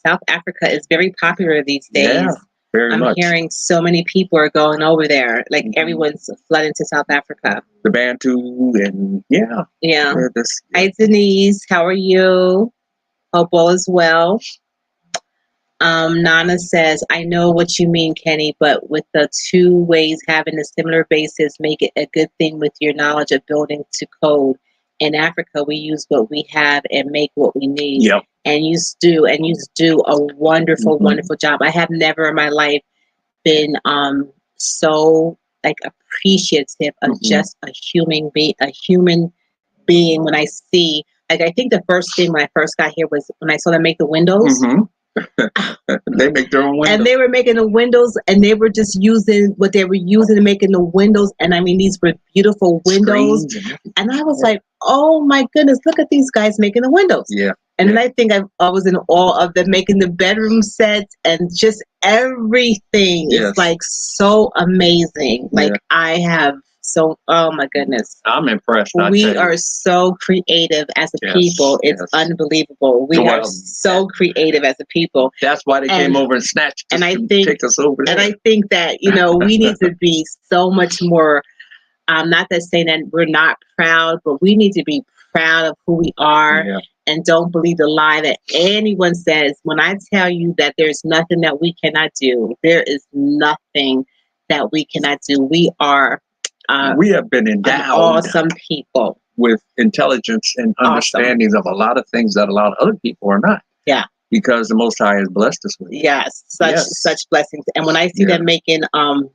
South Africa is very popular these days. Yeah, very much. I'm hearing so many people are going over there. Like everyone's flooding to South Africa. The Bantu and yeah. Hi, Denise. How are you? Hope all is well. Nana says, "I know what you mean, Kenny, but with the two ways having a similar basis, make it a good thing with your knowledge of building to code. In Africa, we use what we have and make what we need." Yep. And you do a wonderful, wonderful job. I have never in my life been so appreciative of just a human being when I see, I think the first thing when I first got here was when I saw them make the windows. They make their own windows. And they were making the windows, and they were just using what they were using to making the windows. And I mean, these were beautiful windows. And I was like, oh my goodness, look at these guys making the windows. Yeah. And then I think I was in awe of them making the bedroom sets and just everything. Yes. It's like so amazing. Like I have so, oh my goodness. I'm impressed. We are so creative as a people. It's unbelievable. We are so creative as a people. That's why they came over and snatched us and take us over there. And I think that, you know, we need to be so much more, not that saying that we're not proud, but we need to be proud of who we are. Yeah. And don't believe the lie that anyone says. When I tell you that there's nothing that we cannot do, there is nothing that we cannot do. We are we have been endowed awesome people with intelligence and understandings of a lot of things that a lot of other people are not. Yeah. Because the Most High has blessed us with. Yes, such blessings. And when I see them making when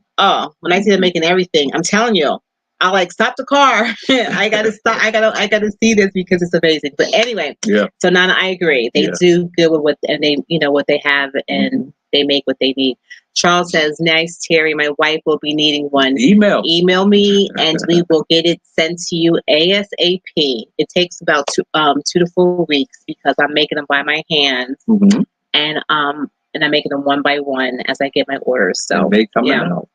I see them making everything, I'm telling you, I like stop the car. I gotta stop. I gotta see this because it's amazing. But anyway, so Nana, I agree. They do good with what, and they, you know, what they have, and they make what they need. Charles says, "Nice, Terry. My wife will be needing one. Email me, and we will get it sent to you ASAP. It takes about 2 to 4 weeks because I'm making them by my hands, and I'm making them one by one as I get my orders. So and they coming out.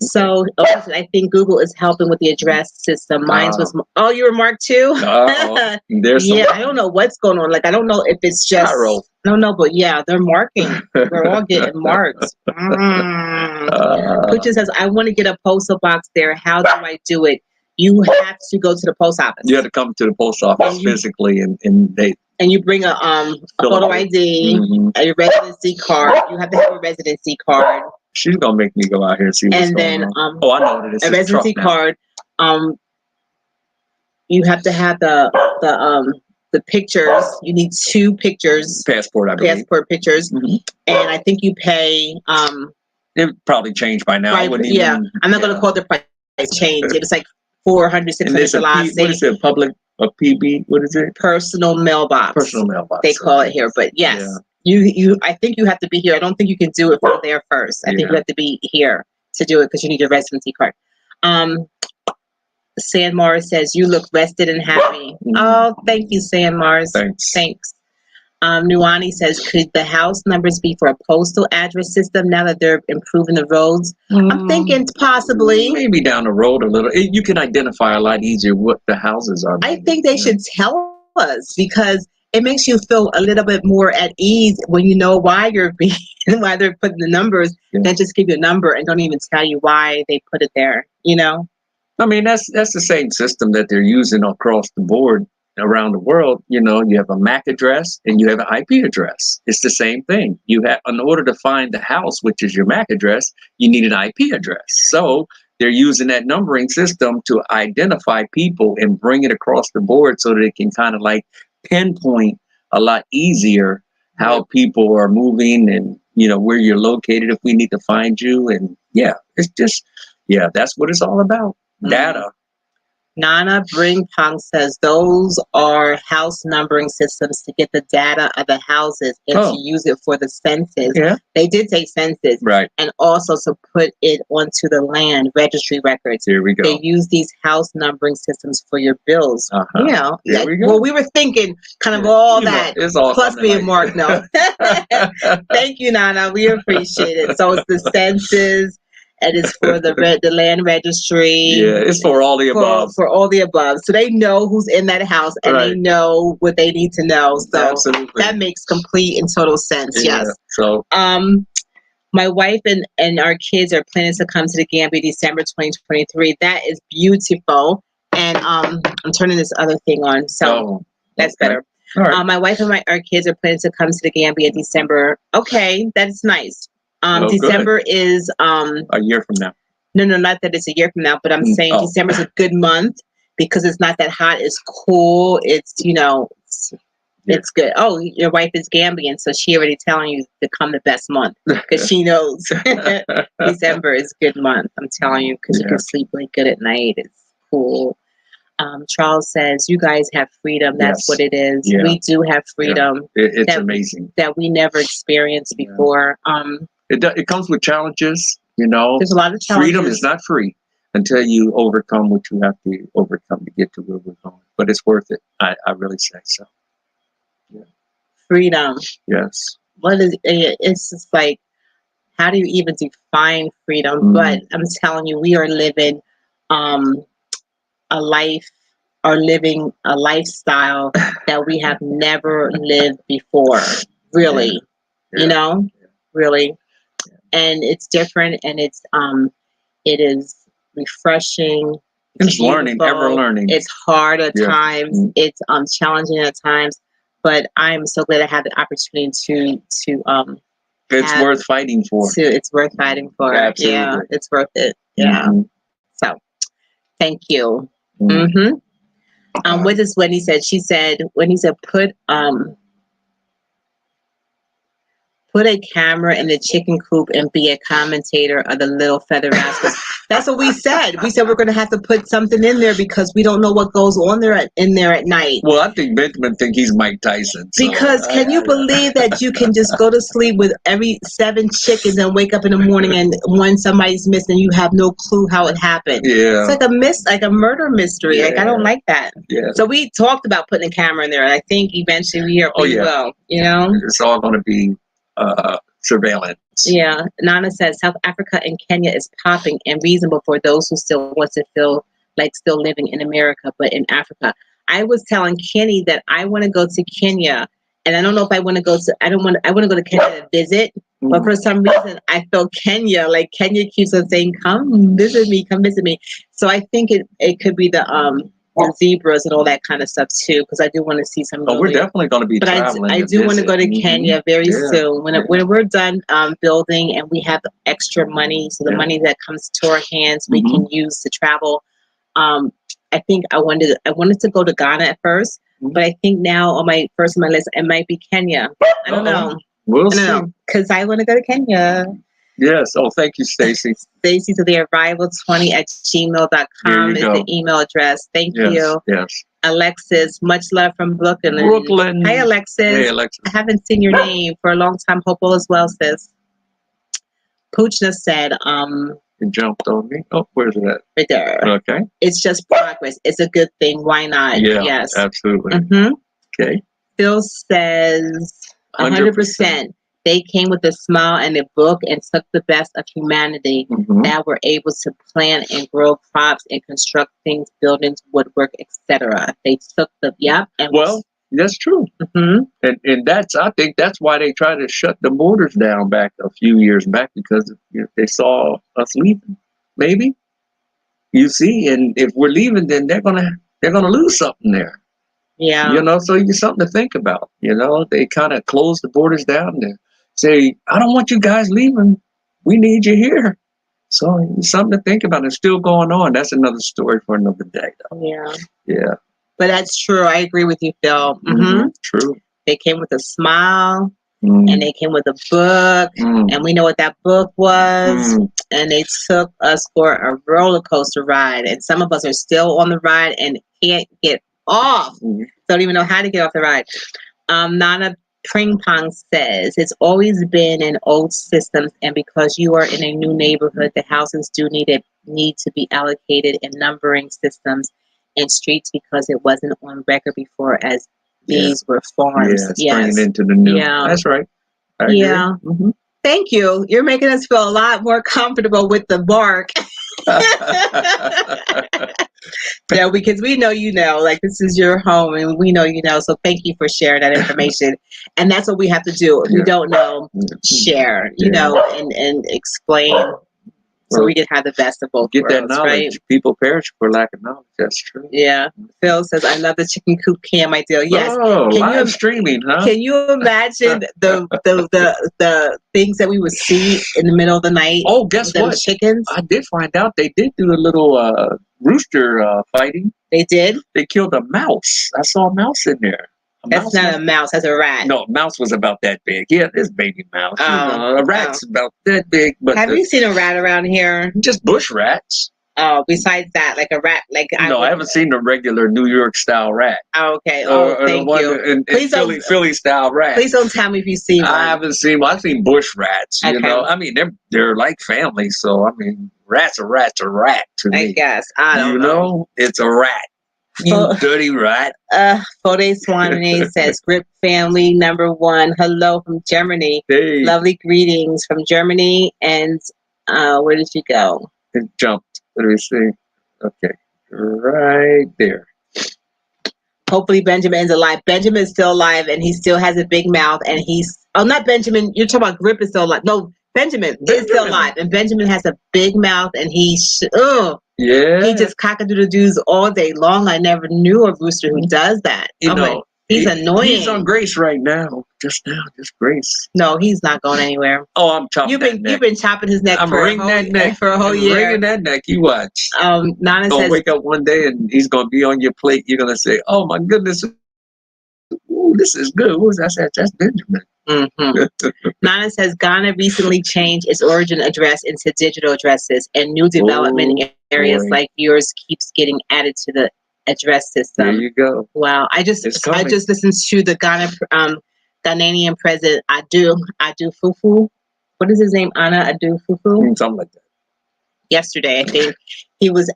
So I think Google is helping with the address system. Mine was, you were marked too? There's I don't know what's going on. Like, I don't know if it's just, I don't know, but yeah, they're marking. We're all getting marks. Which says, I want to get a postal box there. How do I do it? You have to go to the post office. You have to come to the post office physically and they... And you bring a photo ID, a residency card. You have to have a residency card. She's gonna make me go out here and see what's going on. I know what it is. A residency card. You have to have the pictures. You need 2 pictures. Passport, I believe. Passport pictures. And I think you pay. It probably changed by now. I'm not gonna call the price change. It was like $400, $600. What is it? A PB? What is it? Personal mailbox. Personal mailbox. They call it here, but yes. Yeah. You I think you have to be here. I don't think you can do it from there first. I think you have to be here to do it because you need your residency card. San Mars says, you look rested and happy. Oh, thank you, San Mars. Thanks. Nuani says, could the house numbers be for a postal address system now that they're improving the roads? I'm thinking possibly. Maybe down the road a little. You can identify a lot easier what the houses are. I think they should tell us because it makes you feel a little bit more at ease when you know why why they're putting the numbers, than just give you a number and don't even tell you why they put it there, you know? I mean, that's the same system that they're using across the board around the world. You know, you have a MAC address and you have an IP address. It's the same thing. You have, in order to find the house, which is your MAC address, you need an IP address. So they're using that numbering system to identify people and bring it across the board so that it can kind of like pinpoint a lot easier how people are moving and, you know, where you're located if we need to find you. And it's just, that's what it's all about. Data. Nana Bringpong says those are house numbering systems to get the data of the houses and to use it for the census. Yeah. They did say census. Right. And also to put it onto the land registry records. Here we go. They use these house numbering systems for your bills. You know. There we go. Well, we were thinking kind of all that. It's all plus being marked. No. Thank you, Nana. We appreciate it. So it's the census. And it's for the land registry. Yeah, it's for all the above. For all the above. So they know who's in that house and they know what they need to know. So that makes complete and total sense. Yes. So my wife and our kids are planning to come to the Gambia December 2023. That is beautiful. And I'm turning this other thing on. So that's better. All right. My wife and our kids are planning to come to the Gambia in December. Okay, that's nice. December is a year from now. No, not that it's a year from now, but I'm saying December is a good month because it's not that hot. It's cool. It's, you know, it's good. Oh, your wife is Gambian, so she already telling you to come the best month because she knows December is a good month. I'm telling you because you can sleep really good at night. It's cool. Charles says, "You guys have freedom. That's what it is. Yeah. We do have freedom. It's amazing that we never experienced before. It comes with challenges. You know, there's a lot of challenges. Freedom is not free until you overcome what you have to overcome to get to where we're going. But it's worth it. I really say so. Yeah. Freedom. Yes. What is it? It's just like, how do you even define freedom? But I'm telling you, we are living a life, or living a lifestyle that we have never lived before. Really, you know, really, and it's different, and it is refreshing. It's learning, ever learning. It's hard at times. It's challenging at times, but I'm so glad I had the opportunity to it's worth fighting for. It's worth fighting for. Absolutely. Yeah, it's worth it. Yeah. So, thank you. What is Wendy said? She said, when he said, put a camera in the chicken coop and be a commentator of the little feather rascals. That's what we said. We said we're going to have to put something in there because we don't know what goes on there in there at night. Well, I think Benjamin think he's Mike Tyson. So because can you believe that you can just go to sleep with every 7 chickens and wake up in the morning and when somebody's missing, you have no clue how it happened. Yeah, it's like a murder mystery. Like I don't like that. Yeah. So we talked about putting a camera in there. And I think eventually we are pretty well. You know, it's all going to be surveillance. Yeah. Nana says South Africa and Kenya is popping and reasonable for those who still want to feel like still living in America, but in Africa. I was telling Kenny that I want to go to Kenya, and I don't know if I want to go to. I want to go to Kenya to visit, but for some reason I felt Kenya. Like Kenya keeps on saying, "Come visit me, come visit me." So I think it could be the zebras and all that kind of stuff too, because I do want to see some. We're definitely going to be traveling. I do want to go to Kenya very soon when we're done building and we have extra money, so the money that comes to our hands we can use to travel. I think I wanted to go to Ghana at first, but I think now on my list it might be Kenya. I don't know. We'll see. Because I want to go to Kenya. Yes. Oh, thank you, Stacy. Stacy, so the arrival20@gmail.com is the email address. Thank you. Yes. Alexis, much love from Brooklyn. Hi, Alexis. Hey, Alexis. I haven't seen your name for a long time. Hope all is well, sis. Poochna said, It jumped on me. Oh, where's it at? Right there. Okay. It's just progress. It's a good thing. Why not? Yeah, yes. Absolutely. Okay. Phil says 100%. They came with a smile and a book and took the best of humanity that were able to plant and grow crops and construct things, buildings, woodwork, etc. They took the that's true. And I think that's why they tried to shut the borders down back a few years back, because they saw us leaving. Maybe you see, and if we're leaving, then they're gonna lose something there. Yeah. So it's something to think about. They kind of closed the borders down there. Say, I don't want you guys leaving. We need you here. So it's something to think about. It's still going on. That's another story for another day, though. Yeah. Yeah. But that's true. I agree with you, Phil. True. They came with a smile, and they came with a book, and we know what that book was. And they took us for a roller coaster ride, and some of us are still on the ride and can't get off. Don't even know how to get off the ride. Nana Pring Pong says it's always been in old systems, and because you are in a new neighborhood, the houses do need to be allocated in numbering systems and streets because it wasn't on record before as these were farms. Bringing into the new. Yeah, that's right. I agree. Thank you. You're making us feel a lot more comfortable with the bark. Because we know like this is your home and we know so thank you for sharing that information. And that's what we have to do. If we don't know, share, and explain so we can have the best of both worlds, that knowledge. Right? People perish for lack of knowledge. That's true. Yeah. Phil says, I love the chicken coop cam idea. Yes. Live streaming, huh? Can you imagine the things that we would see in the middle of the night? Oh, guess what? Chickens. I did find out they did do a little rooster fighting. They did? They killed a mouse. I saw a mouse in there. That's not a mouse. That's a rat. No, mouse was about that big. Yeah, this baby mouse. A rat's about that big. But have you seen a rat around here? Just bush rats. besides that, like a rat, like No, I haven't seen the regular New York style rat. Okay. Or the Thank one you. in Philly style rat. Please don't tell me if you see one. I haven't seen one. I've seen bush rats. You know, I mean, they're like family. So I mean, rat's a rat to me. I guess I don't know. It's a rat. You dirty rat. Fode Swanee says, Grip family #1. Hello from Germany. Hey. Lovely greetings from Germany. And where did you go? It jumped. Let me see. Okay. Right there. Hopefully Benjamin's alive. Benjamin is still alive and he still has a big mouth and not Benjamin. You're talking about Grip is still alive. No, Benjamin is still alive and Benjamin has a big mouth and he just cock-a-doodle-doos all day long. I never knew a rooster who does that. He's annoying. He's on Grace right now. Just Grace. No, he's not going anywhere. Oh, I'm chopping You've been chopping his neck for a whole year. Wringing that neck. You watch. Nana says, wake up one day and he's gonna be on your plate. You're gonna say, "Oh my goodness, ooh, this is good." Who's that? That's Benjamin. Mm-hmm. Nana says Ghana recently changed its origin address into digital addresses, and new development areas like yours keeps getting added to the address system. There you go. Wow, I just listened to the Ghanaian president Adu Fufu. What is his name? Anna Adu Fufu. Something like that. Yesterday, I think he was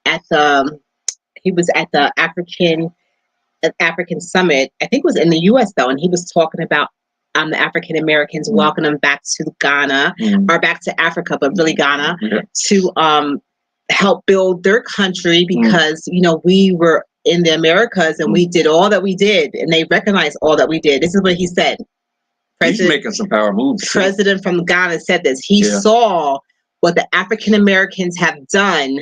at the African summit. I think it was in the U.S. though, and he was talking about the African Americans welcoming them back to Ghana or back to Africa, but really Ghana to help build their country because we were in the Americas and we did all that we did, and they recognized all that we did. This is what he said. He's making some power moves. President from Ghana said this. He saw what the African Americans have done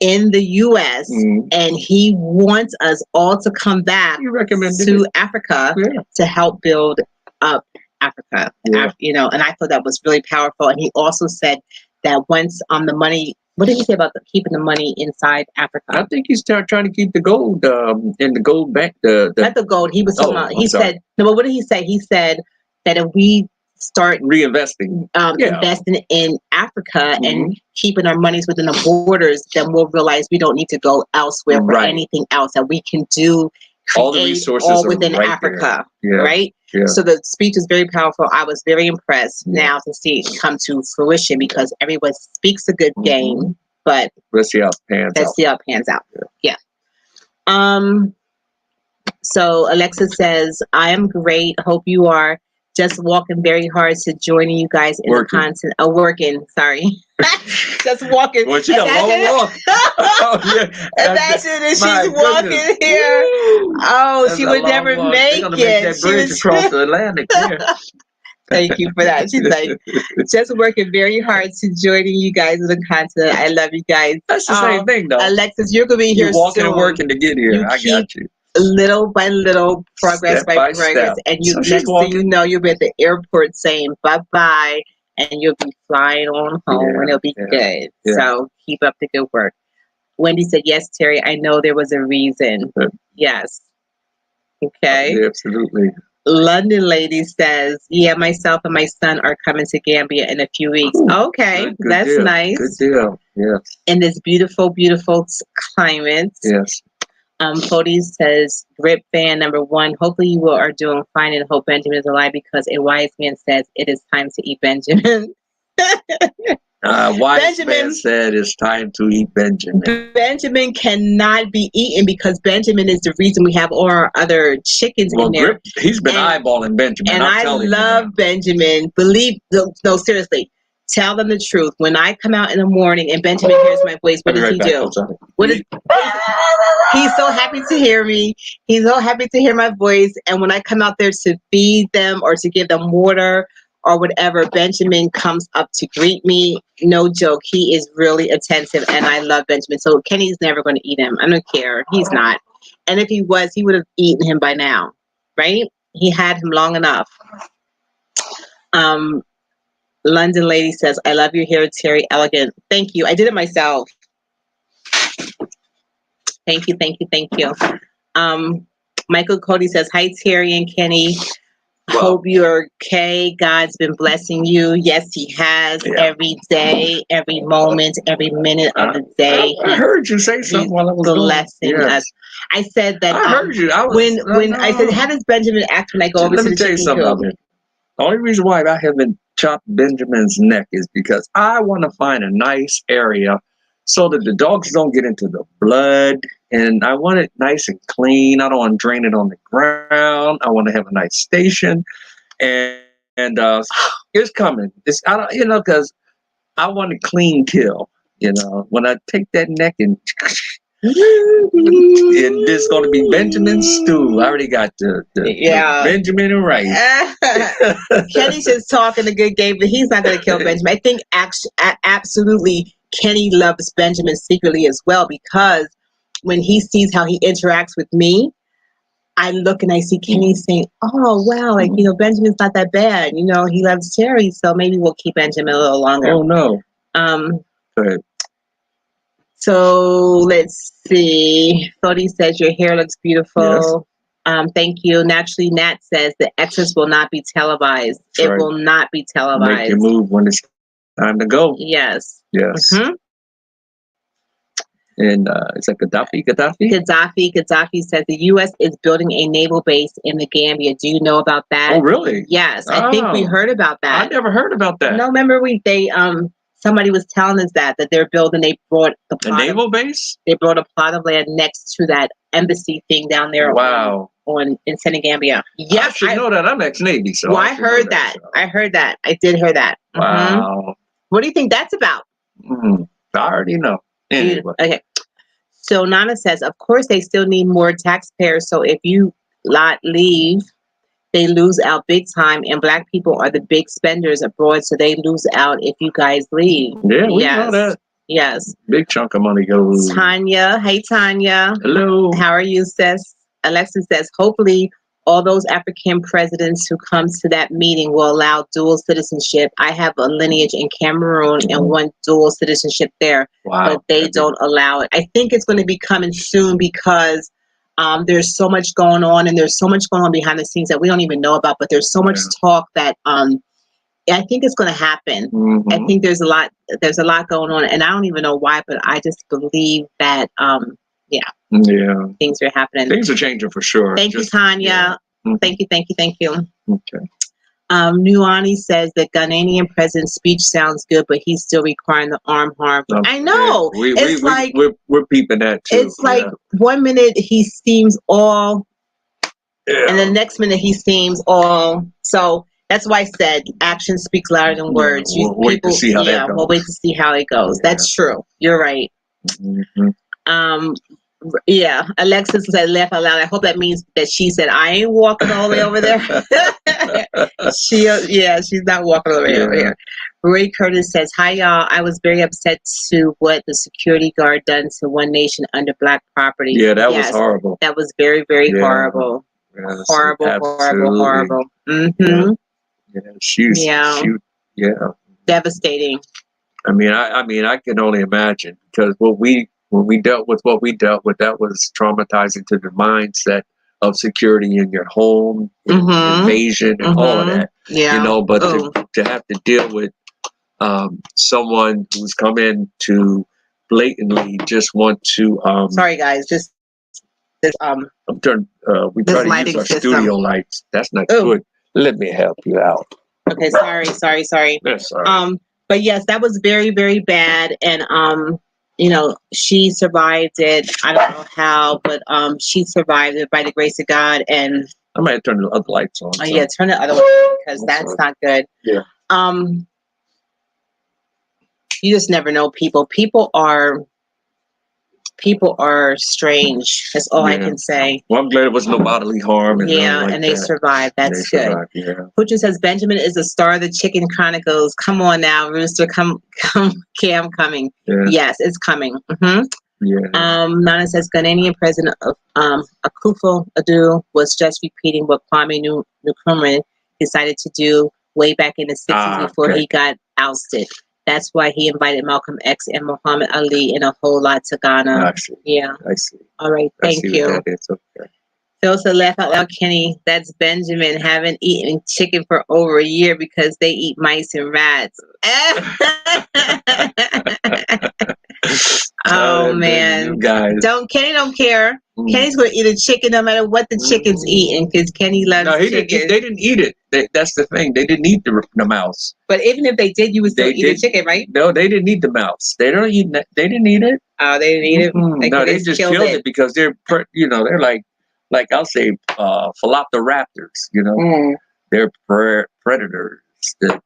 in the U.S. And he wants us all to come back to Africa to help build up Africa. And I thought that was really powerful. And he also said that once the money. What did he say about keeping the money inside Africa? I think he's trying to keep the gold in the gold bank. Not the gold. He was talking about. He said no. But what did he say? He said that if we start reinvesting, investing in Africa and keeping our monies within the borders, then we'll realize we don't need to go elsewhere for anything else. That we can do all the resources all within Africa, right? Yeah. So the speech is very powerful. I was very impressed now to see it come to fruition because everyone speaks a good game, but let's see how it pans out. Yeah. So Alexa says, I am great. Hope you are. Just walking very hard to joining you guys in the content. Working. Sorry. Just walking. Well, she got a long walk. Imagine if she's walking here. Oh, she would never make it. Make that bridge across the Atlantic. Thank you for that. She's like, just working very hard to joining you guys in the content. I love you guys. That's the same thing, though. Alexis, you're going to be here walking soon. And working to get here. I got you. Little by little, progress by progress, step. And you next thing you know, you'll be at the airport saying bye-bye, and you'll be flying on home, and it'll be good. Yeah. So keep up the good work. Wendy said, yes, Terry, I know there was a reason. Yes. Okay. Yeah, absolutely. London Lady says, yeah, myself and my son are coming to Gambia in a few weeks. Ooh, okay, that's deal. Nice. Good deal, yes. In this beautiful, beautiful climate. Yes. Cody says, Grip fan #1. Hopefully you are doing fine and hope Benjamin is alive because a wise man says it is time to eat Benjamin. Wise man said it's time to eat Benjamin. Benjamin cannot be eaten because Benjamin is the reason we have all our other chickens in there. Grip, he's been eyeballing Benjamin. And I love Benjamin. No, seriously. Tell them the truth. When I come out in the morning and Benjamin hears my voice, what does he do? He's so happy to hear me. He's so happy to hear my voice. And when I come out there to feed them or to give them water or whatever, Benjamin comes up to greet me. No joke. He is really attentive and I love Benjamin. So Kenny's never going to eat him. I don't care. He's not. And if he was, he would have eaten him by now. Right? He had him long enough. London Lady says, I love your hair, Terry. Elegant. Thank you. I did it myself. Thank you. Michael Cody says, hi, Terry and Kenny. Hope you're okay. God's been blessing you. Yes, He has. Yeah. Every day, every moment, every minute of the day. I heard you say something while I was blessing going. us. I said that. I heard you. When I said, how does Benjamin act when I go over to the chicken coop? The only reason why I haven't chopped Benjamin's neck is because I want to find a nice area so that the dogs don't get into the blood, and I want it nice and clean. I don't want to drain it on the ground. I want to have a nice station, and it's coming. It's I don't because I want a clean kill. When I take that neck and this is going to be Benjamin stew. I already got the Benjamin and rice. Kenny's just talking a good game, but he's not going to kill Benjamin. I think absolutely Kenny loves Benjamin secretly as well, because when he sees how he interacts with me, I look and I see Kenny saying, oh, wow, Benjamin's not that bad. He loves Terry, so maybe we'll keep Benjamin a little longer. Oh, no. Go ahead. So let's see. Thody says your hair looks beautiful. Yes. Thank you. Naturally, Nat says the exes will not be televised. It will not be televised. Make your move when it's time to go. Yes. Yes. Mm-hmm. And it's like Gaddafi. Gaddafi says the U.S. is building a naval base in the Gambia. Do you know about that? Oh, really? Yes. I think we heard about that. I never heard about that. No, remember somebody was telling us that they're building. They brought a naval base. They brought a plot of land next to that embassy thing down there. Wow. In Senegambia. Yes, I should know that. I'm ex-Navy, so. Well, I heard that. I heard that. I did hear that. Wow. Mm-hmm. What do you think that's about? I already know. Anyway. Okay. So Nana says, of course, they still need more taxpayers. So if you lot leave, they lose out big time, and Black people are the big spenders abroad, so they lose out if you guys leave. Yeah, we know that. Yes. Big chunk of money goes. Tanya. Hey, Tanya. Hello. How are you, sis? Alexis says, hopefully all those African presidents who comes to that meeting will allow dual citizenship. I have a lineage in Cameroon and one dual citizenship there, but they don't allow it. I think it's going to be coming soon because there's so much going on, and there's so much going on behind the scenes that we don't even know about, but there's so much talk that I think it's going to happen. Mm-hmm. I think there's a lot going on, and I don't even know why, but I just believe that things are happening. Things are changing for sure. Thank you, Tanya. Yeah. Mm-hmm. Thank you. Okay. Nuani says the Ghanaian president's speech sounds good, but he's still requiring the arm harm. Okay. I know. We're peeping that too. It's like 1 minute he seems all, and the next minute he seems all. So that's why I said action speaks louder than words. We'll wait to see how that goes. We'll wait to see how it goes. Yeah. That's true. You're right. Mm-hmm. Alexis said laugh out loud. I hope that means that she said I ain't walking all the way over there. She's not walking all the way over here. Ray Curtis says, hi y'all. I was very upset to what the security guard done to One Nation under Black property. Yeah, that was horrible. That was very, very horrible. Yes, Horrible. Mm-hmm. Yeah. Devastating. I mean, I can only imagine, because when we dealt with what we dealt with, that was traumatizing to the mindset of security in your home, invasion, and all of that. Yeah. But to have to deal with someone who's come in to blatantly just want to. Sorry, guys. We try to use our studio lights. That's not good. Let me help you out. Okay. Sorry. That's all right. But yes, that was very, very bad, and she survived it. I don't know how, but she survived it by the grace of God. And I might turn the other lights on. Oh, yeah, turn the other one, because that's not good. Yeah. You just never know people. People are strange. That's all I can say. Well, I'm glad it was no bodily harm. And and they survived. That's good. Pooja says Benjamin is a star of the Chicken Chronicles. Come on now, Rooster. Come, Cam coming. Yeah. Yes, it's coming. Mm-hmm. Yeah. Nana says Ghanaian President Akufo-Addo was just repeating what Kwame Nkrumah decided to do way back in the 60s before he got ousted. That's why he invited Malcolm X and Muhammad Ali and a whole lot to Ghana. I see. Yeah. I see. All right. Thank you. It's okay. Phil said, laugh out loud, Kenny. That's Benjamin. Haven't eaten chicken for over a year because they eat mice and rats. Oh man, you guys. Kenny don't care. Kenny's gonna eat a chicken no matter what the chicken's eating because Kenny loves chicken. They didn't eat it. That's the thing. They didn't eat the mouse. But even if they did, you would still eat the chicken, right? No, they didn't eat the mouse. They don't eat. They didn't eat it. Oh, they didn't eat it. No, they just killed it because they're they're like I'll say Philoptoraptors. They're predators. The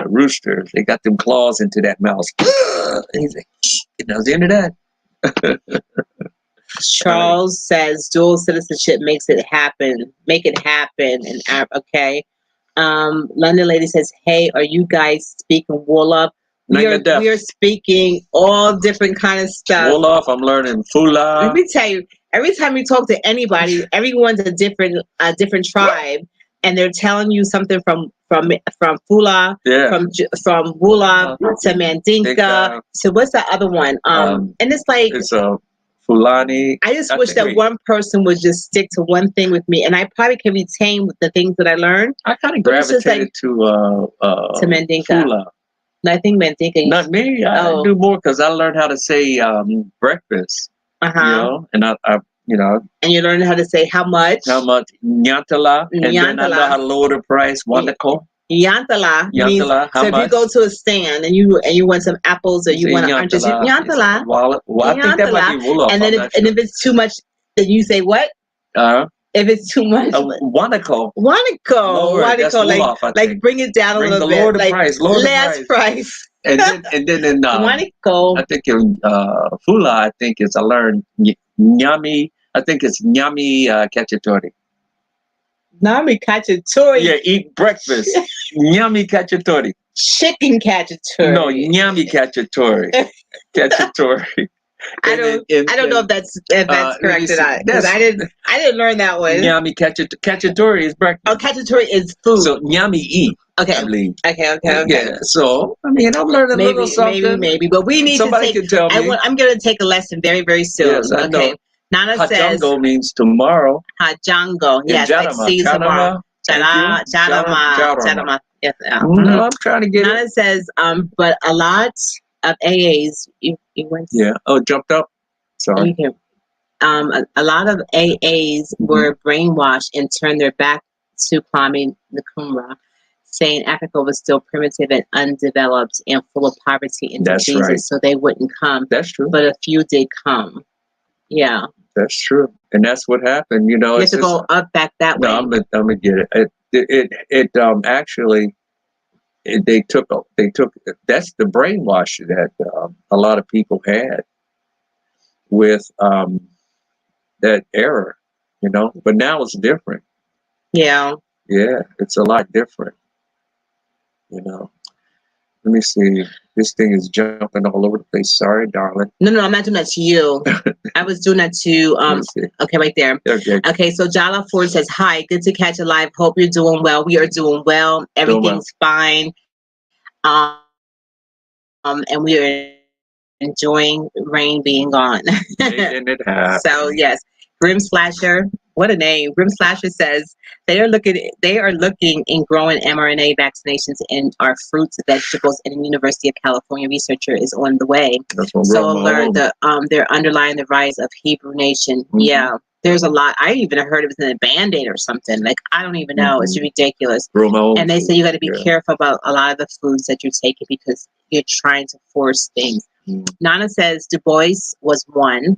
roosters. They got them claws into that mouse. And he's like, that was the end of that. Charles says dual citizenship makes it happen. Make it happen. And okay. London lady says, hey, are you guys speaking Wolof? We are speaking all different kind of stuff. Wolof, I'm learning Fula. Let me tell you, every time you talk to anybody, everyone's a different tribe, and they're telling you something from Fula, from Wolof to Mandinka. So what's the other one? And it's like it's Fulani. I just wish that one person would just stick to one thing with me, and I probably can retain the things that I learned. I kind of gravitated to Mandinka. Fula. I think Mandinka. Not me. I do more because I learned how to say breakfast. And I And you learned how to say how much. How much? Nyantala. And then I know how to lower the price. Wonderful. Yantala means, so if you go to a stand and you want some apples or you want to oranges, Yantala. Well, I think that might be Wolof. And then if it's too much, then you say what? If it's too much, Wanako. Like bring it down a little bit. Lower the price. Last price. And then in Wanako. I think in Fula, I think I learned Nyami. I think it's Nyami Cacciatore. Nyami Cacciatore. Yeah, eat breakfast. Nyami Cacciatore. Chicken Cacciatore. No, Nyami Cacciatore. Cacciatore. I don't know if that's correct or not, because I didn't learn that one. Nyami Cacciatore is breakfast. Oh, Cacciatore is food. So Nyami eat. Okay. I believe. Okay. Yeah. So I'm learning a little something. Maybe. But we need somebody to can tell me. I'm going to take a lesson very, very soon. Yes, I know. Nana says. Hajango means tomorrow. Hajango. Yes, like see you tomorrow. Jarama. Yes. I'm trying to get Nana says, but a lot of AAs, you went. Yeah. Oh, jumped up. Sorry. A lot of AAs were brainwashed and turned their back to Kwame Nkrumah, saying Africa was still primitive and undeveloped and full of poverty and diseases, right. So they wouldn't come. That's true. But a few did come. Yeah. That's true, and that's what happened. You have to go up back that way. No, I'm gonna get it. It actually. They took that's the brainwash that a lot of people had with that era, but now it's different. Yeah, it's a lot different. Let me see. This thing is jumping all over the place. Sorry, darling. No, I'm not doing that to you. I was doing that to okay, right there. Okay, so Jala Ford says, hi, good to catch you live. Hope you're doing well. We are doing well. Everything's fine. And we are enjoying rain being gone. And it happens. So yes, Grim Slasher, what a name! Grim Slasher says they are looking in growing mRNA vaccinations in our fruits, vegetables, and the University of California researcher is on the way. So alert, they're underlying the rise of Hebrew Nation. Mm-hmm. Yeah. There's a lot. I even heard it was in a Band-Aid or something. Like, I don't even know. Mm-hmm. It's ridiculous. And they say you got to be careful about a lot of the foods that you're taking because you're trying to force things. Mm-hmm. Nana says Du Bois was one.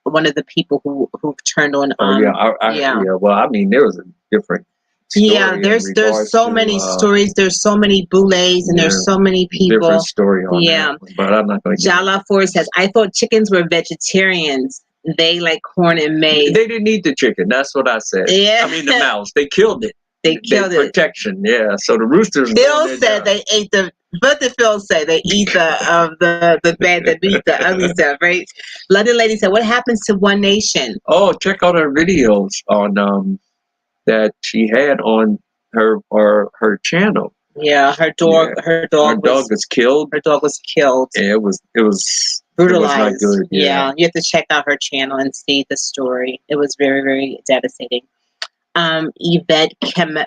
One of the people who turned on. Well, I mean, there was a different. Yeah, there's so many stories. There's so many boulets and there's so many people. Different story on that one, but I'm not going to. Jala Ford says, I thought chickens were vegetarians. They like corn and maize. They didn't eat the chicken. That's what I said. Yeah. I mean the mouse. They killed it. They killed it. Protection. Yeah. So the roosters. Phil said they ate the. What did Phil say? They eat the bad, they eat the ugly stuff, right? London lady said, "What happens to One Nation?" Oh, check out her videos on that she had on her channel. Yeah, her dog was killed. Her dog was killed. Yeah, it was brutalized. good. Yeah, you have to check out her channel and see the story. It was very, very devastating. Yvette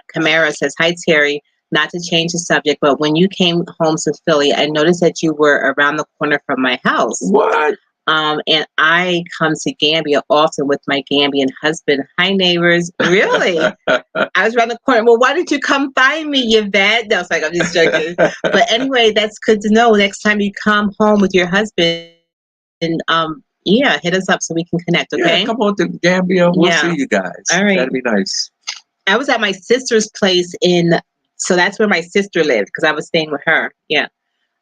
Camara says, "Hi Terry. Not to change the subject, but when you came home to Philly, I noticed that you were around the corner from my house. What? And I come to Gambia often with my Gambian husband. Hi neighbors. Really? I was around the corner. Well, why didn't you come find me, Yvette?" No, I was like, I'm just joking. But anyway, that's good to know. Next time you come home with your husband, yeah, hit us up so we can connect, okay? Yeah, come on to Gambia. We'll Yeah. see you guys. All right. That'd be nice. I was at my sister's place so that's where my sister lived because I was staying with her. Yeah.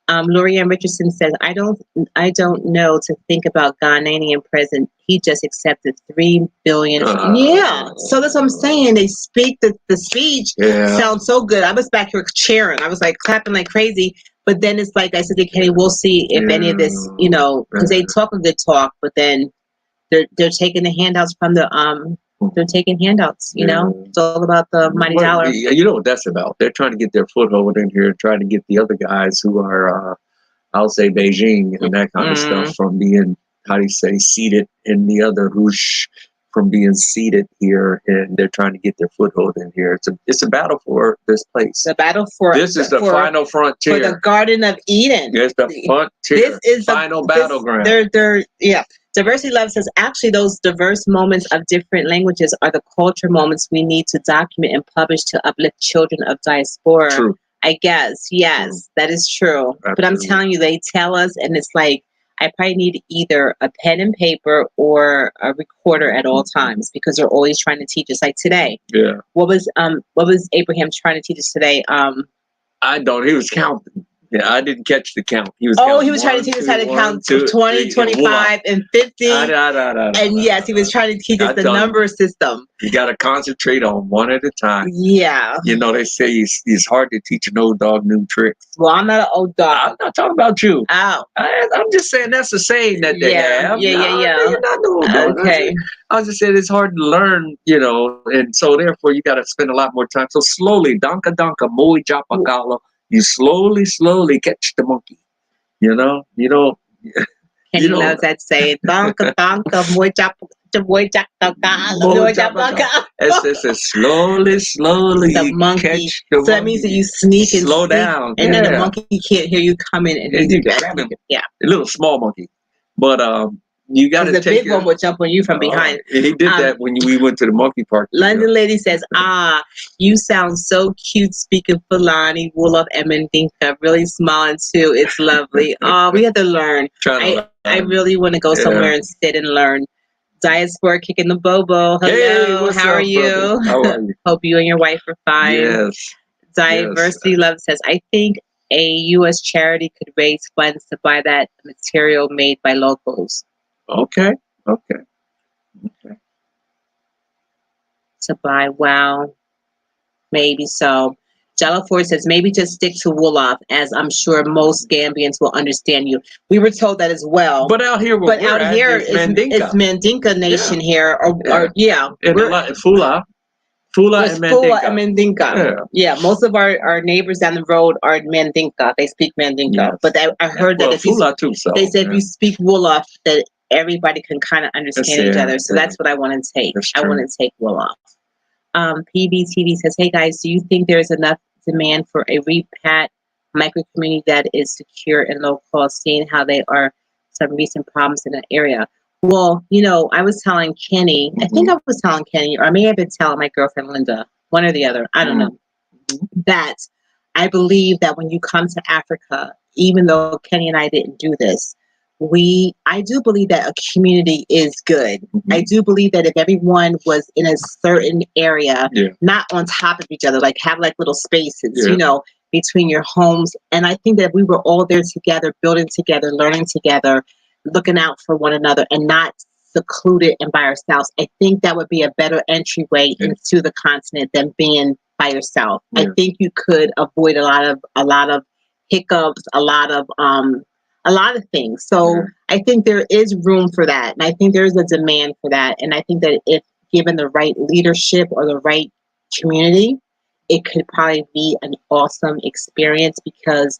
Lorianne Richardson says, I don't know to think about Ghanaian president. He just accepted 3 billion. Yeah. So that's what I'm saying. They speak the speech sounds so good. I was back here cheering. I was like clapping like crazy. But then it's like I said to Kenny, we'll see if any of this, because they talk a good talk, but then they're taking the handouts from they're taking handouts, It's all about the money dollar. You know what that's about. They're trying to get their foothold in here, trying to get the other guys who are, I'll say Beijing and that kind of stuff from being, how do you say, seated in the other whoosh, from being seated here, and they're trying to get their foothold in here. It's a battle for this place. The battle for this is the final frontier. For the Garden of Eden. It's the frontier. This is final battleground. Yeah. Diversity Love says, actually, those diverse moments of different languages are the culture moments we need to document and publish to uplift children of diaspora. True. I guess. Yes, true. That is true. Absolutely. But I'm telling you, they tell us, and it's like, I probably need either a pen and paper or a recorder at all times because they're always trying to teach us. Like today. Yeah. What was Abraham trying to teach us today? I don't. He was counting. Yeah, I didn't catch the count. He was trying to teach us how to count 20, 25, and 50. And yes, he was trying to teach us the number system. You got to concentrate on one at a time. Yeah. They say it's hard to teach an old dog new tricks. Well, I'm not an old dog. I'm not talking about you. Oh. I'm just saying that's a saying that they have. Yeah. You're not the old dog. Okay. I was just saying it's hard to learn, and so therefore you got to spend a lot more time. So slowly, donka, moi japakalo. You slowly catch the monkey. You don't. And he loves that saying, "Donka, moi japakalo." It's slowly. The monkey. Catch the monkey. So that means that you sneak and slow down, and then the monkey can't hear you coming, and you grab him. Yeah, a little small monkey, but you got to take. The big one will jump on you from behind. He did that when we went to the monkey park. London Lady says, you sound so cute speaking Fulani, Wolof, and Mandinka. Really smiling too. It's lovely. We have to learn. I really want to go somewhere and sit and learn. Diaspora kicking the bobo. Hello, hey, how are you? How are you? Hope you and your wife are fine. Yes. Diversity Love says, I think a U.S. charity could raise funds to buy that material made by locals. Okay. To buy, wow, maybe so. Jello Ford says, maybe just stick to Wolof, as I'm sure most Gambians will understand you. We were told that as well. But out here, it's Mandinka Nation here. Fula and Mandinka. Yeah, most of our neighbors down the road are Mandinka. They speak Mandinka. Yes. But I heard that if you speak Wolof, that everybody can kind of understand each other. So that's what I want to take. I want to take Wolof. PBTV says, hey guys, do you think there is enough demand for a repat micro community that is secure and low cost, seeing how there are some recent problems in the area? Well, I was telling Kenny, I think I was telling Kenny, or I may have been telling my girlfriend Linda, one or the other, I don't know, that I believe that when you come to Africa, even though Kenny and I didn't do this, I do believe that a community is good. I do believe that if everyone was in a certain area, not on top of each other, like have like little spaces, between your homes. And I think that we were all there together, building together, learning together, looking out for one another, and not secluded and by ourselves. I think that would be a better entryway into the continent than being by yourself. I think you could avoid a lot of hiccups, a lot of things. So I think there is room for that. And I think there is a demand for that. And I think that if given the right leadership or the right community, it could probably be an awesome experience because,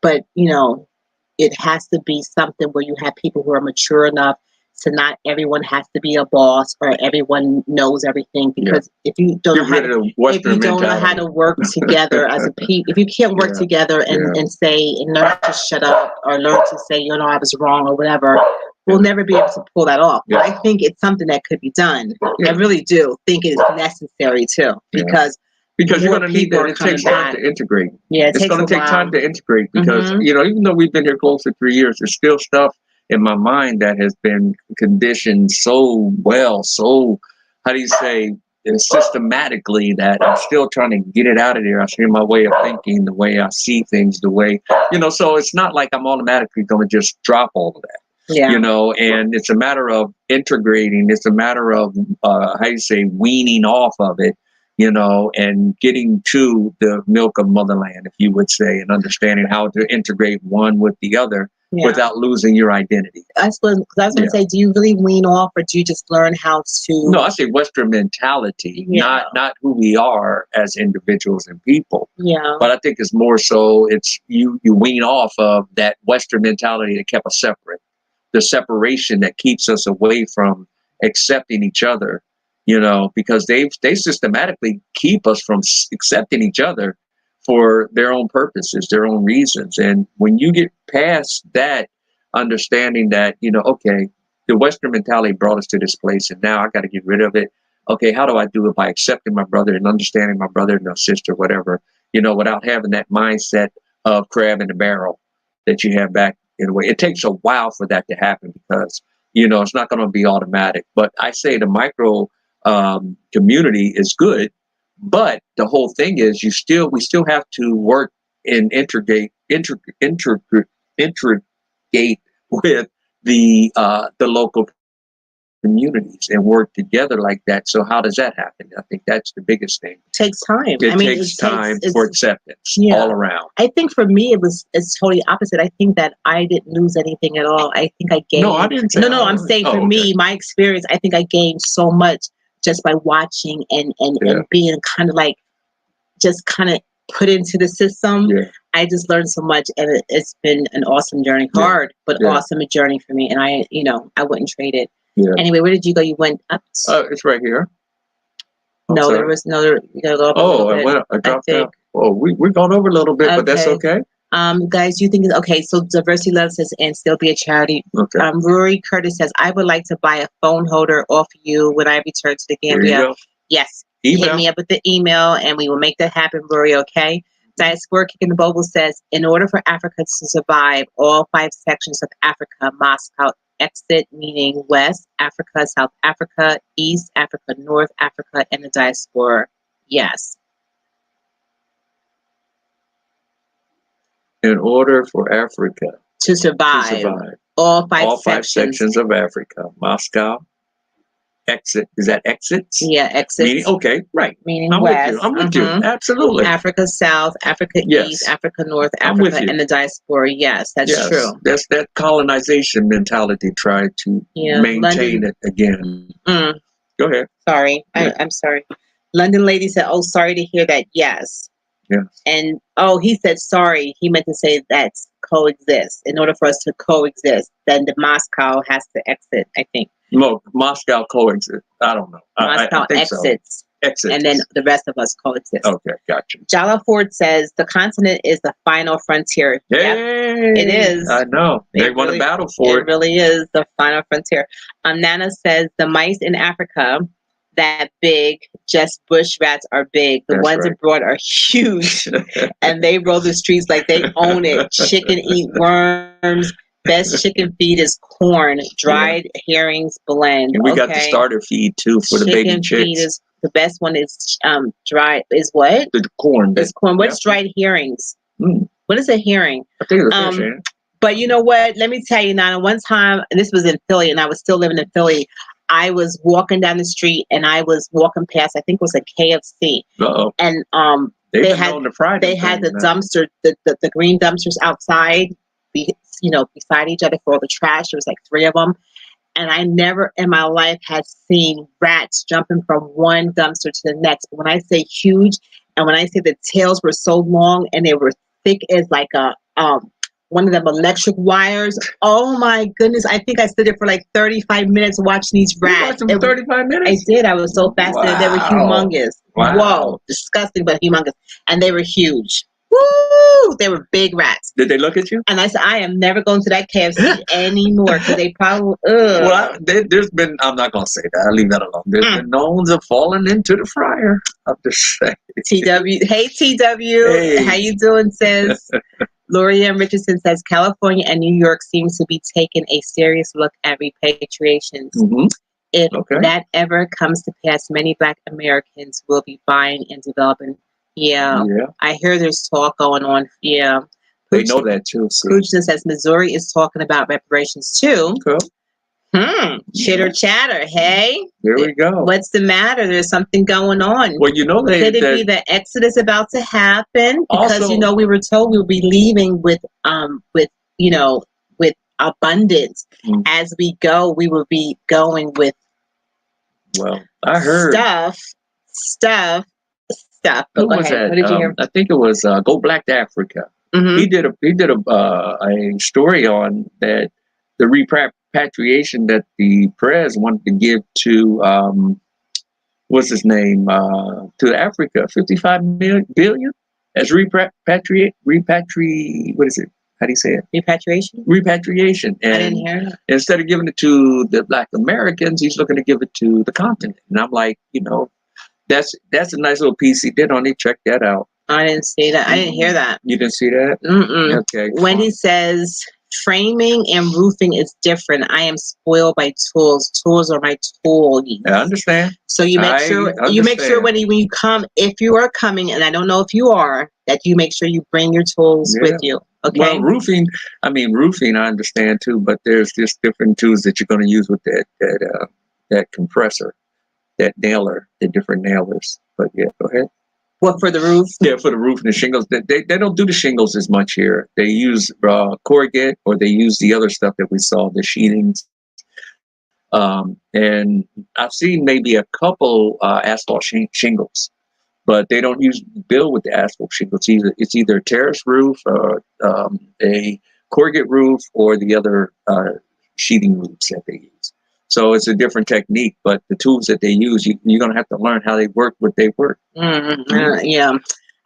but it has to be something where you have people who are mature enough to not everyone has to be a boss or everyone knows everything, because if you don't know how to work together as a if you can't work together and say and learn to shut up or learn to say, you know, I was wrong or whatever, we'll never be able to pull that off. I think it's something that could be done. I really do think it's necessary too, because you're going to need that. It takes time to integrate. Yeah, it's going to take time to integrate, because you know, even though we've been here close to 3 years, there's still stuff in my mind that has been conditioned so well, so how do you say, systematically, that I'm still trying to get it out of there. I see my way of thinking, the way I see things, the way, you know, so it's not like I'm automatically going to just drop all of that. You know, and it's a matter of integrating. It's a matter of how you say, weaning off of it, you know, and getting to the milk of motherland, if you would say, and understanding how to integrate one with the other without losing your identity. I was going to say, do you really wean off, or do you just learn how to? No, I say Western mentality, not who we are as individuals and people. Yeah. But I think it's more so it's you wean off of that Western mentality that kept us separate. The separation that keeps us away from accepting each other, you know, because they systematically keep us from accepting each other for their own purposes, their own reasons. And when you get past that, understanding that, you know, okay, the Western mentality brought us to this place, and now I got to get rid of it. Okay, how do I do it? By accepting my brother and understanding my brother and my sister, whatever, you know, without having that mindset of crab in the barrel that you have back in a way. It takes a while for that to happen, because, you know, it's not going to be automatic. But I say the micro community is good, but the whole thing is we still have to work and integrate with the local communities and work together like that. So how does that happen? I think that's the biggest thing. It takes time. It takes time for acceptance all around. I think for me it's totally opposite. I think that I didn't lose anything at all. I think I gained. No, I didn't say. No, I'm saying for me, my experience, I think I gained so much just by watching and being kind of like just kind of put into the system. I just learned so much, and it's been an awesome journey. Hard, but awesome journey for me. And I wouldn't trade it. Anyway, where did you go? You went up. It's right here. No, there was no. You gotta go up a little bit. I dropped out. Oh, we've gone over a little bit, but that's okay. Guys, you think okay? So Diversity Love says, and still be a charity. Okay. Rory Curtis says, I would like to buy a phone holder off you when I return to the Gambia. Yes, hit me up with the email, and we will make that happen, Rory. Okay. Diaspora Kicking the Bogle says, in order for Africa to survive, all 5 sections of Africa must exit, meaning West Africa, South Africa, East Africa, North Africa, and the diaspora. Yes. In order for Africa to survive. All five sections of Africa. Moscow. Exit. Is that exits? Yeah, exits. Meaning, okay, right. Meaning I'm West. with you. I'm with you. Absolutely. Africa South, Africa East, Africa North, Africa, and the diaspora. Yes, that's true. That's that colonization mentality. Try to maintain it again. Go ahead. Sorry. I'm sorry. London Lady said, oh, sorry to hear that. Yes. Yeah. And, he said sorry. He meant to say that's coexist. In order for us to coexist, then the Moscow has to exit, I think. No, Moscow coexist. I don't know. Moscow I think exits. So. Exits. And then the rest of us coexist. Okay, gotcha. Jala Ford says the continent is the final frontier. Hey, it is. I know. They want to battle for it. It really is the final frontier. Nana says the mice in Africa that big, just bush rats are big. The ones abroad are huge. And they roll the streets like they own it. Chicken eat worms. Best chicken feed is corn, dried herrings blend. And we got the starter feed too for the baby chicks. Feed is the best one is dried is what? The corn. It's corn. What's dried herrings? What is a herring? I think it's a fish. But you know what? Let me tell you, Nana, one time, and this was in Philly, and I was still living in Philly, I was walking down the street and I was walking past, I think it was a KFC. And they had the dumpster, the green dumpsters outside, beside each other for all the trash. There was like 3 of them. And I never in my life had seen rats jumping from one dumpster to the next. But when I say huge, and when I say the tails were so long and they were thick as like a one of them electric wires. Oh my goodness. I think I stood there for like 35 minutes watching these You rats. watched them 35 minutes? I did. I was so fascinated. They were humongous. Wow. Whoa. Disgusting, but humongous. And they were huge. Woo! They were big rats. Did they look at you? And I said, I am never going to that KFC anymore because they probably. Well, there's been. I'm not going to say that. I'll leave that alone. There's been knowns of falling into the fryer. I'm just saying. TW. Hey, TW. Hey. How you doing, sis? Lorianne Richardson says California and New York seems to be taking a serious look at repatriations. Mm-hmm. If that ever comes to pass, many Black Americans will be buying and developing. Yeah. I hear there's talk going on. Yeah. They know that too. Poochton says Missouri is talking about reparations too. Okay. Chitter chatter. Hey. Here we go. What's the matter? There's something going on. Well, you know, could it be the exodus about to happen? Because also, you know, we were told we would be leaving with abundance. As we go, we will be going with. Well, I heard stuff. Who was that? What did you hear? I think it was Go Black to Africa. Mm-hmm. He did a story on that, the repatriation that the press wanted to give to what's his name to Africa, 55 billion as repatriate. What is it? How do you say it? Repatriation. And I didn't hear it. Instead of giving it to the Black Americans, he's looking to give it to the continent. And I'm like, you know, that's a nice little piece he did on it. Check that out. I didn't see that. I didn't hear that. You didn't see that? Mm-mm. Okay. Wendy says framing and roofing is different. I am spoiled by tools. Tools are my tools. I understand. So you make sure when you come, if you are coming, and I don't know if you are, that you make sure you bring your tools with you. Okay. Well, roofing, I understand too, but there's just different tools that you're going to use with that compressor, that nailer, the different nailers. But yeah, go ahead. What, for the roof? Yeah, for the roof and the shingles. They don't do the shingles as much here. They use corrugate, or they use the other stuff that we saw, the sheetings. And I've seen maybe a couple asphalt shingles, but they don't build with the asphalt shingles. It's either a terrace roof, a corrugate roof, or the other sheeting roofs that they use. So it's a different technique, but the tools that they use, you're going to have to learn how they work, what they work. Yeah.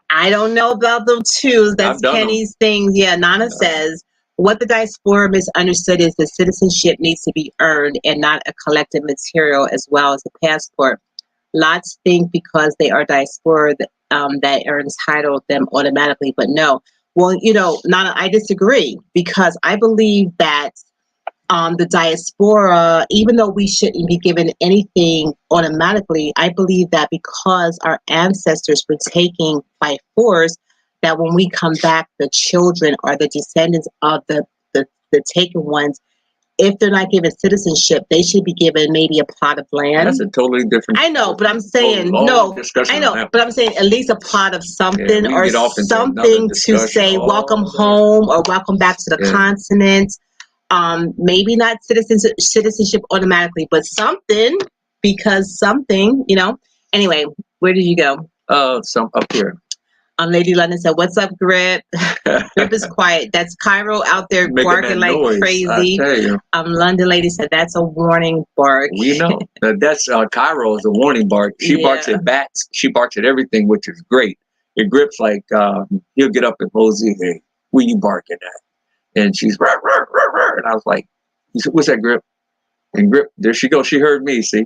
I don't know about them too. That's Kenny's thing. Yeah, Nana says, what the diaspora misunderstood is that citizenship needs to be earned and not a collective material as well as a passport. Lots think because they are diaspora that are entitled them automatically, but no. Well, you know, Nana, I disagree, because I believe that the diaspora, even though we shouldn't be given anything automatically, I believe that because our ancestors were taken by force, that when we come back, the children or the descendants of the taken ones, if they're not given citizenship, they should be given maybe a plot of land. That's a totally different. I know, but I'm saying I know, but I'm saying at least a plot of something, or something to say welcome home or welcome back to the continent. Maybe not citizenship automatically, but something, because something, you know. Anyway, where did you go? Some up here. Lady London said, "What's up, Grip?" Grip is quiet. That's Cairo out there barking like crazy. London Lady said, "That's a warning bark." We know that's Cairo is a warning bark. She barks at bats. She barks at everything, which is great. Your Grip's like he'll get up and Posey, "Hey, where you barking at?" And she's rah, rah, rah, rah. And I was like, "What's that, Grip?" And Grip, there she goes. She heard me. See.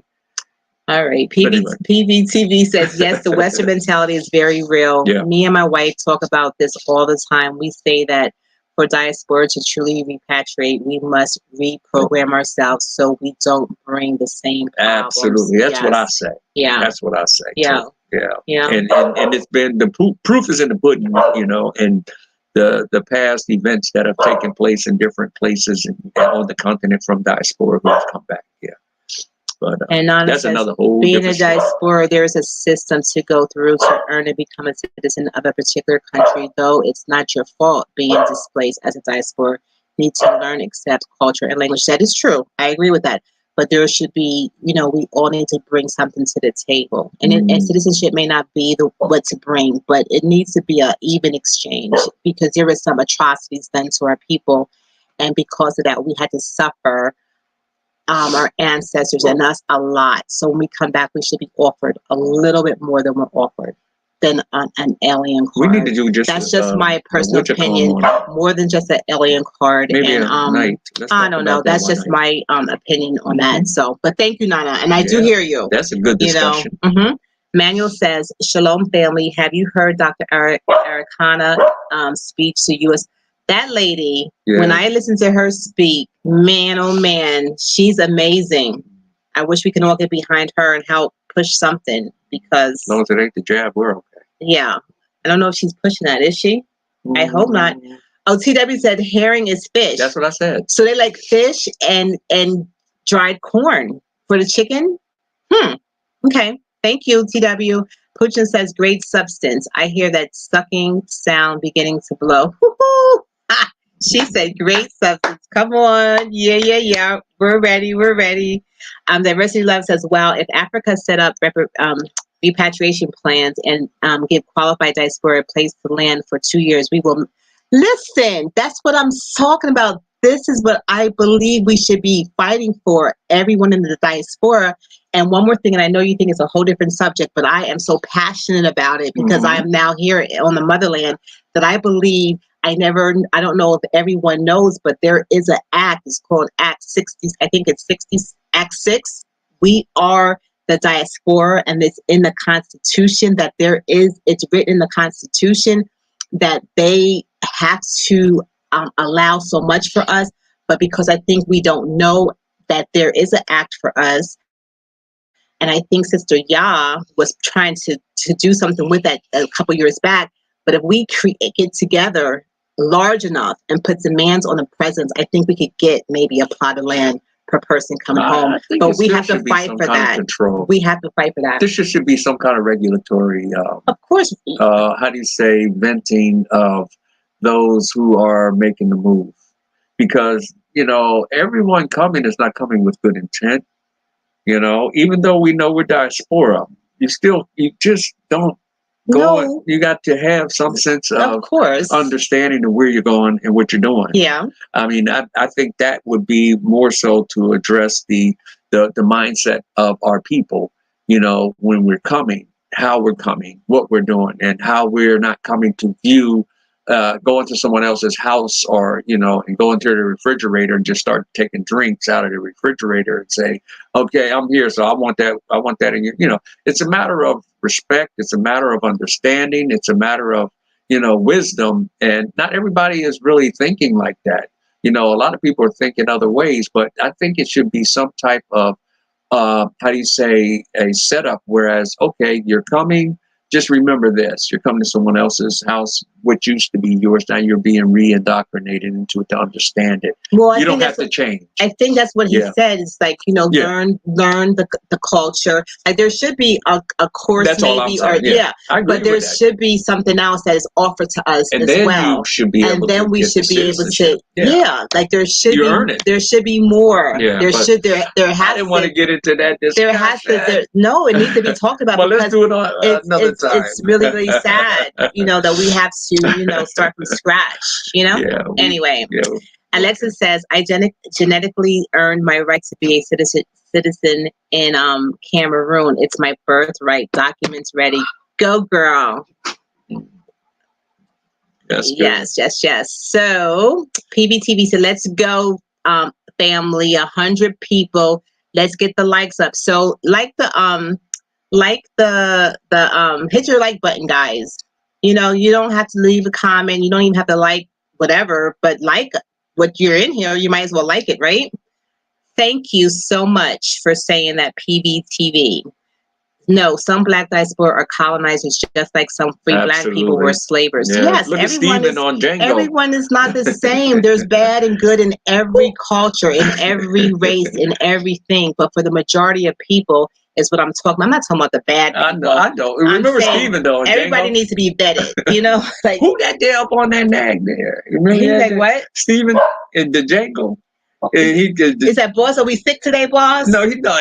All right. PVTV says, yes, the Western mentality is very real. Yeah. Me and my wife talk about this all the time. We say that for diaspora to truly repatriate, we must reprogram ourselves so we don't bring the same problems. Absolutely. That's what I say. Yeah. That's what I say. Yeah. Yeah. And it's been, the proof is in the pudding, you know, and the past events that have taken place in different places and on the continent from diaspora who have come back. Yeah. But and that's another whole being a diaspora, there's a system to go through to earn and become a citizen of a particular country. Though it's not your fault being displaced as a diaspora, you need to learn, accept culture and language. That is true. I agree with that. but there should be, we all need to bring something to the table. And citizenship may not be what to bring, but it needs to be an even exchange, because there is some atrocities done to our people. And because of that, we had to suffer, our ancestors and us a lot. So when we come back, we should be offered a little bit more than we're offered than an alien card. We need to do that's just my personal opinion, more than just an alien card. Maybe and I don't know. That's just my opinion on that. So, but thank you, Nana, and I do hear you. That's a good discussion. Manuel says, "Shalom, family. Have you heard Dr. Ericana speech to U.S.?" That lady, when I listen to her speak, man, oh man, she's amazing. I wish we can all get behind her and help push something, because as long as it ain't the jab, we're okay. Yeah. I don't know if she's pushing that, is she? I hope not. Oh, TW said herring is fish. That's what I said. So they like fish and dried corn for the chicken? Okay. Thank you, TW. Puchin says great substance. I hear that sucking sound beginning to blow. She said great substance. Come on. Yeah. We're ready. Diversity Love says, wow, if Africa set up repatriation plans and give qualified diaspora a place to land for 2 years, we will listen. That's what I'm talking about. This is what I believe we should be fighting for, everyone in the diaspora. And one more thing, and I know you think it's a whole different subject, but I am so passionate about it because I am now here on the motherland, that I believe I don't know if everyone knows, but there is an act. It's called Act 60. I think it's 60, Act 6. We are the diaspora, and it's in the Constitution that it's written in the Constitution that they have to allow so much for us. But because I think we don't know that there is an act for us, and I think Sister Yah was trying to do something with that a couple years back. But if we create it together large enough and put demands on the presence, I think we could get maybe a plot of land per person coming home. But we have to fight for that. We have to fight for that. There should be some kind of regulatory, of course. How do you say, venting of those who are making the move. Because, everyone coming is not coming with good intent. Even though we know we're diaspora, you just don't go. No. You got to have some sense of course, understanding of where you're going and what you're doing. Yeah. I mean, I think that would be more so to address the mindset of our people, when we're coming, how we're coming, what we're doing, and how we're not coming to view going to someone else's house or, and go into the refrigerator and just start taking drinks out of the refrigerator and say, okay, I'm here, so I want that in your, it's a matter of respect. It's a matter of understanding. It's a matter of, wisdom. And not everybody is really thinking like that. A lot of people are thinking other ways, but I think it should be some type of, how do you say, a setup, whereas, okay, you're coming, just remember this, you're coming to someone else's house, what used to be yours, now you're being re-indoctrinated into it to understand it. Well, you don't have to change. I think that's what he said. It's like, learn the culture. Like there should be a course, that's maybe, or I agree but there should be something else that is offered to us and as then well. You should be able and then to we get should be able to, like there should there should be more. Yeah, there has I didn't want to get into that discussion. There has to. No, it needs to be talked about. Well, let's do it on another time. It's really, really sad, that we have to, start from scratch, Anyway, Alexis says, I genetically earned my right to be a citizen in Cameroon. It's my birthright. Documents ready. Go, girl. Yes. So PBTV said, let's go, family, 100 people. Let's get the likes up. So like the hit your like button, guys. You don't have to leave a comment. You don't even have to like whatever, but like what you're in here, you might as well like it, right? Thank you so much for saying that, PBTV. No, some black diaspora are colonizers, just like some free black people were slavers. Yeah. Yes, look everyone is not the same. There's bad and good in every culture, in every race, in everything. But for the majority of people, is what I'm talking about. I'm not talking about the bad people. I know. Remember Steven, though. Everybody needs to be vetted, like who that day up on that nag there? He's like, what? Steven in the Django. And he Is that boss? Are we sick today, boss? No, he didn't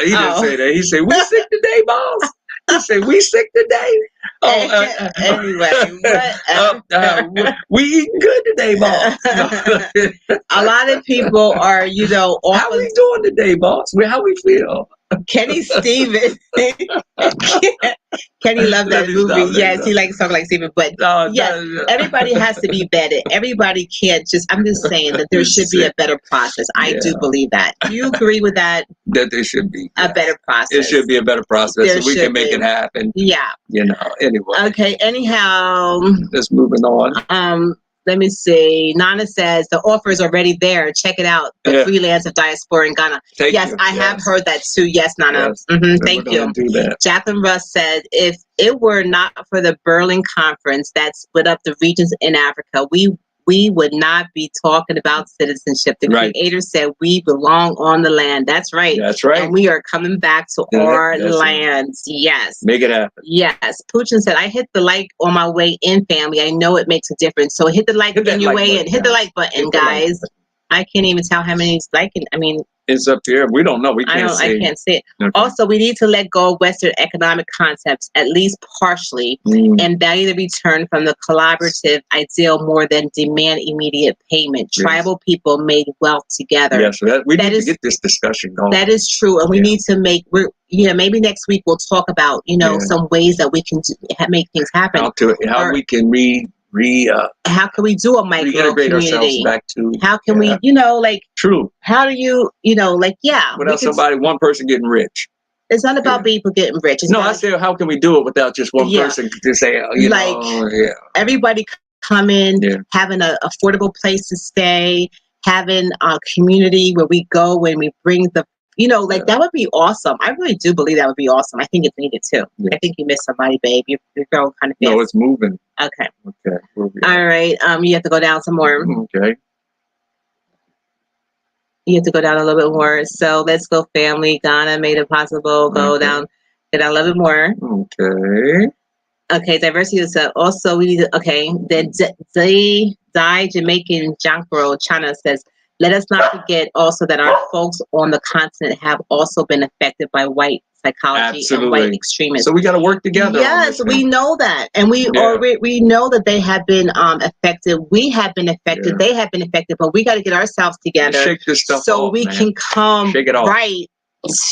say that. He said, "We sick today, boss." He said, "We sick today." Oh, anyway, we eating good today, boss. No. A lot of people are, How we doing today, boss? How we feel? Kenny Stevens. Kenny loved that movie. Yes, he likes talking like Steven. But yes, everybody has to be vetted. Everybody can't I'm just saying that there should be a better process. I do believe that. Do you agree with that? That there should be a better process. It should be a better process so we can make it happen. Yeah. Anyway. Okay, anyhow. Just moving on. Let me see. Nana says the offer is already there. Check it out. The freelance of diaspora in Ghana. Yes, I have heard that too. Yes, Nana. Yes. Thank you. Do that. Jacqueline Russ said, if it were not for the Berlin Conference that split up the regions in Africa, we would not be talking about citizenship. The Creator said we belong on the land. That's right. That's right. And we are coming back to our lands. Right. Yes. Make it happen. Yes. Puchin said, I hit the like on my way in, family. I know it makes a difference. So hit the like on your way in. Hit the like button, guys. I can't even tell how many is liking. I mean, it's up here. We don't know. We can't see. I can't see it. Okay. Also, we need to let go of Western economic concepts, at least partially, and value the return from the collaborative ideal more than demand immediate payment. Yes. Tribal people made wealth together. Yes, we need to get this discussion going. That is true, and we need to make. Maybe next week we'll talk about some ways that we can make things happen. How we can how can we do a micro community? Back to how can we, true. How do you, without one person getting rich? It's not about people getting rich. I said, how can we do it without just one person to say, everybody come in, having an affordable place to stay, having a community where we go and we bring the. That would be awesome. I really do believe that would be awesome. I think it's needed too. Yeah. I think you missed somebody, babe. You're going kind of fast. No, it's moving. Okay. Okay. All right. You have to go down some more. Okay. You have to go down a little bit more. So let's go, family. Ghana made it possible. Go down. Get down a little bit more. Okay. Okay. Diversity is also we need to. Okay. Then Dai Jamaican Jankro China says, let us not forget also that our folks on the continent have also been affected by white psychology and white extremism. So we got to work together. Yes, we know that. And we know that they have been affected. We have been affected. They have been affected. But we got to get ourselves together shake this stuff so off, we can come right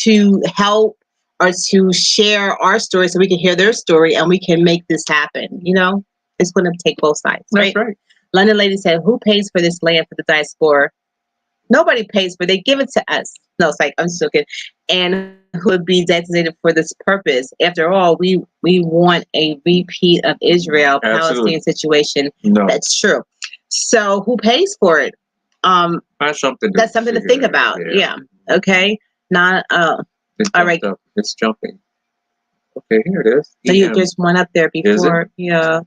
to help or to share our story so we can hear their story and we can make this happen. It's going to take both sides. That's right. London Lady said, who pays for this land for the diaspora? Nobody pays for it. They give it to us. No, it's like, I'm just joking. And who would be designated for this purpose? After all, we want a repeat of Israel-Palestine situation. No. That's true. So who pays for it? That's something to think about. Yeah. Okay. Not. All right. It's jumping. Okay, here it is. So there's one up there before. Yeah.